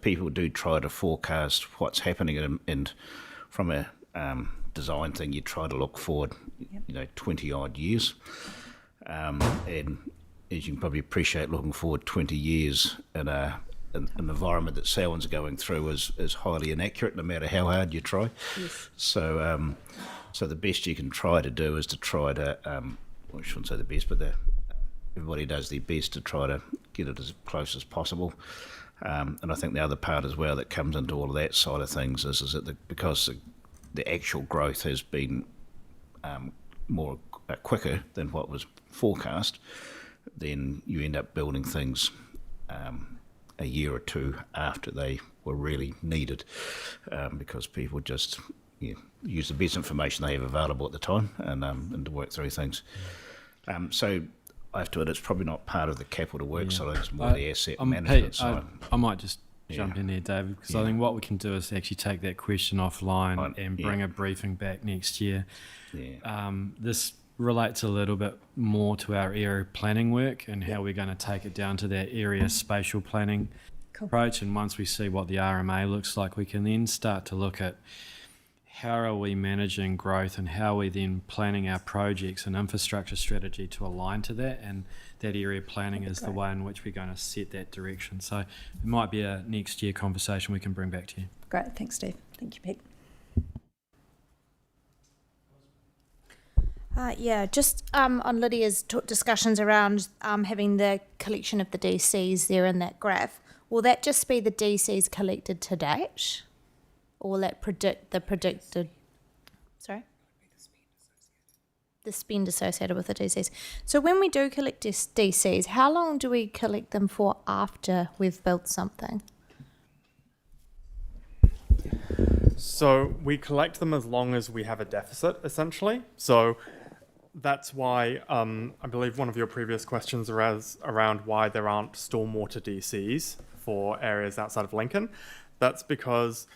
people do try to forecast what's happening, and from a design thing, you try to look forward, 20 odd years. And as you can probably appreciate, looking forward 20 years in an environment that Selwyn's going through is highly inaccurate, no matter how hard you try. Yes. So the best you can try to do is to try to, well, I shouldn't say the best, but everybody does their best to try to get it as close as possible. And I think the other part as well that comes into all of that side of things is that because the actual growth has been more quicker than what was forecast, then you end up building things a year or two after they were really needed, because people just use the best information they have available at the time and to work through things. So I have to admit, it's probably not part of the capital work side, it's more the asset management side. I might just jump in there, David, because I think what we can do is actually take that question offline and bring a briefing back next year. This relates a little bit more to our area planning work and how we're going to take it down to that area spatial planning approach. And once we see what the RMA looks like, we can then start to look at how are we managing growth and how are we then planning our projects and infrastructure strategy to align to that, and that area planning is the way in which we're going to set that direction. So it might be a next year conversation we can bring back to you. Great, thanks Steve. Thank you, Pete. Just on Lydia's discussions around having the collection of the DCs there in that graph, will that just be the DCs collected to date? Or will that predict the predicted, the spend associated with the DCs? So when we do collect DCs, how long do we collect them for after we've built something? So we collect them as long as we have a deficit, essentially. So that's why I believe one of your previous questions around why there aren't stormwater DCs for areas outside of Lincoln. That's because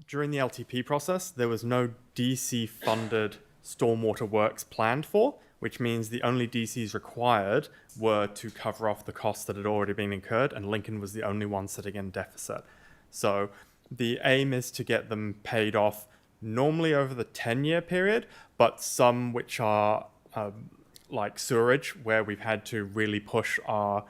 during the LTP process, there was no DC-funded stormwater works planned for, which means the only DCs required were to cover off the costs that had already been incurred, and Lincoln was the only one sitting in deficit. So the aim is to get them paid off normally over the 10-year period, but some which are like sewerage, where we've had to really push our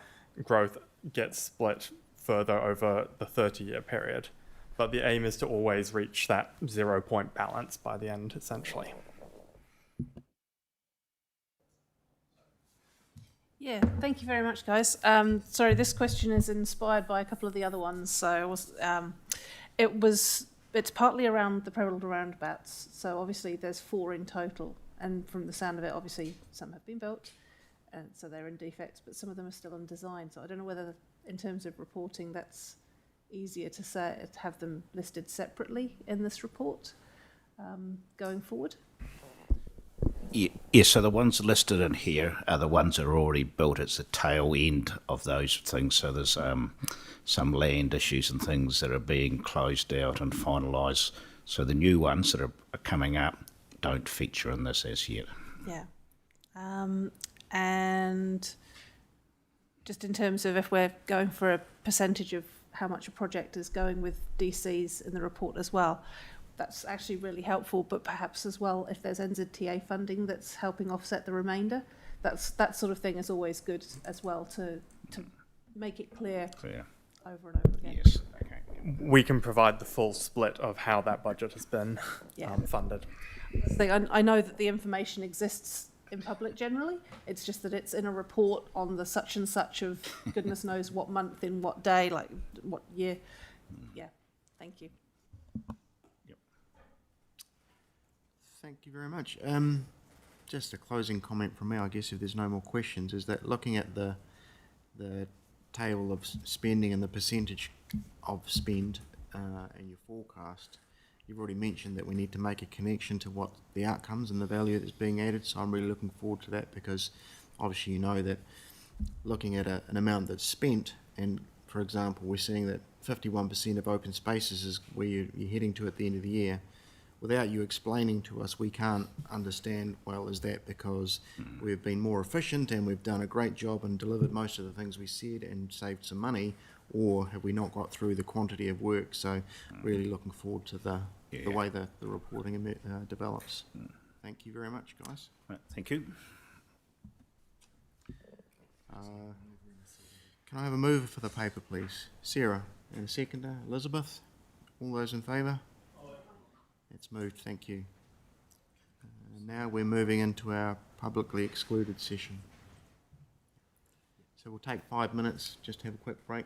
growth, get split further over the 30-year period. But the aim is to always reach that 0 point balance by the end, essentially. Yeah, thank you very much, guys. Sorry, this question is inspired by a couple of the other ones. So it's partly around the Prabal roundabouts. So obviously there's 4 in total, and from the sound of it, obviously some have been built, and so they're in defects, but some of them are still in design. So I don't know whether, in terms of reporting, that's easier to say, to have them listed separately in this report going forward. Yes, so the ones listed in here are the ones that are already built. It's the tail end of those things. So there's some land issues and things that are being closed out and finalised So the new ones that are coming up don't feature in this as yet. Yeah. And just in terms of if we're going for a percentage of how much a project is going with DCs in the report as well, that's actually really helpful, but perhaps as well if there's NZTA funding that's helping offset the remainder, that sort of thing is always good as well to make it clear over and over again. Yes. Okay. We can provide the full split of how that budget has been funded. I know that the information exists in public generally. It's just that it's in a report on the such and such of goodness knows what month in what day, like what year. Yeah, thank you. Thank you very much. Just a closing comment from me, I guess, if there's no more questions, is that looking at the table of spending and the percentage of spend and your forecast, you've already mentioned that we need to make a connection to what the outcomes and the value that's being added, so I'm really looking forward to that, because obviously you know that looking at an amount that's spent, and for example we're seeing that 51% of open spaces is where you're heading to at the end of the year. Without you explaining to us, we can't understand, well, is that because we've been more efficient and we've done a great job and delivered most of the things we said and saved some money, or have we not got through the quantity of work? So really looking forward to the way the reporting develops. Thank you very much, guys. Right, thank you. Can I have a mover for the paper, please? Sarah, and a seconder. Elizabeth? All those in favour? It's moved, thank you. Now we're moving into our publicly excluded session. So we'll take 5 minutes, just have a quick break.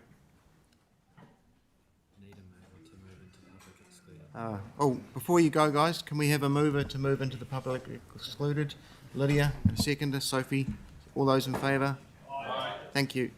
Before you go, guys, can we have a mover to move into the public excluded? Lydia, and a seconder. Sophie, all those in favour? Aye. Thank you.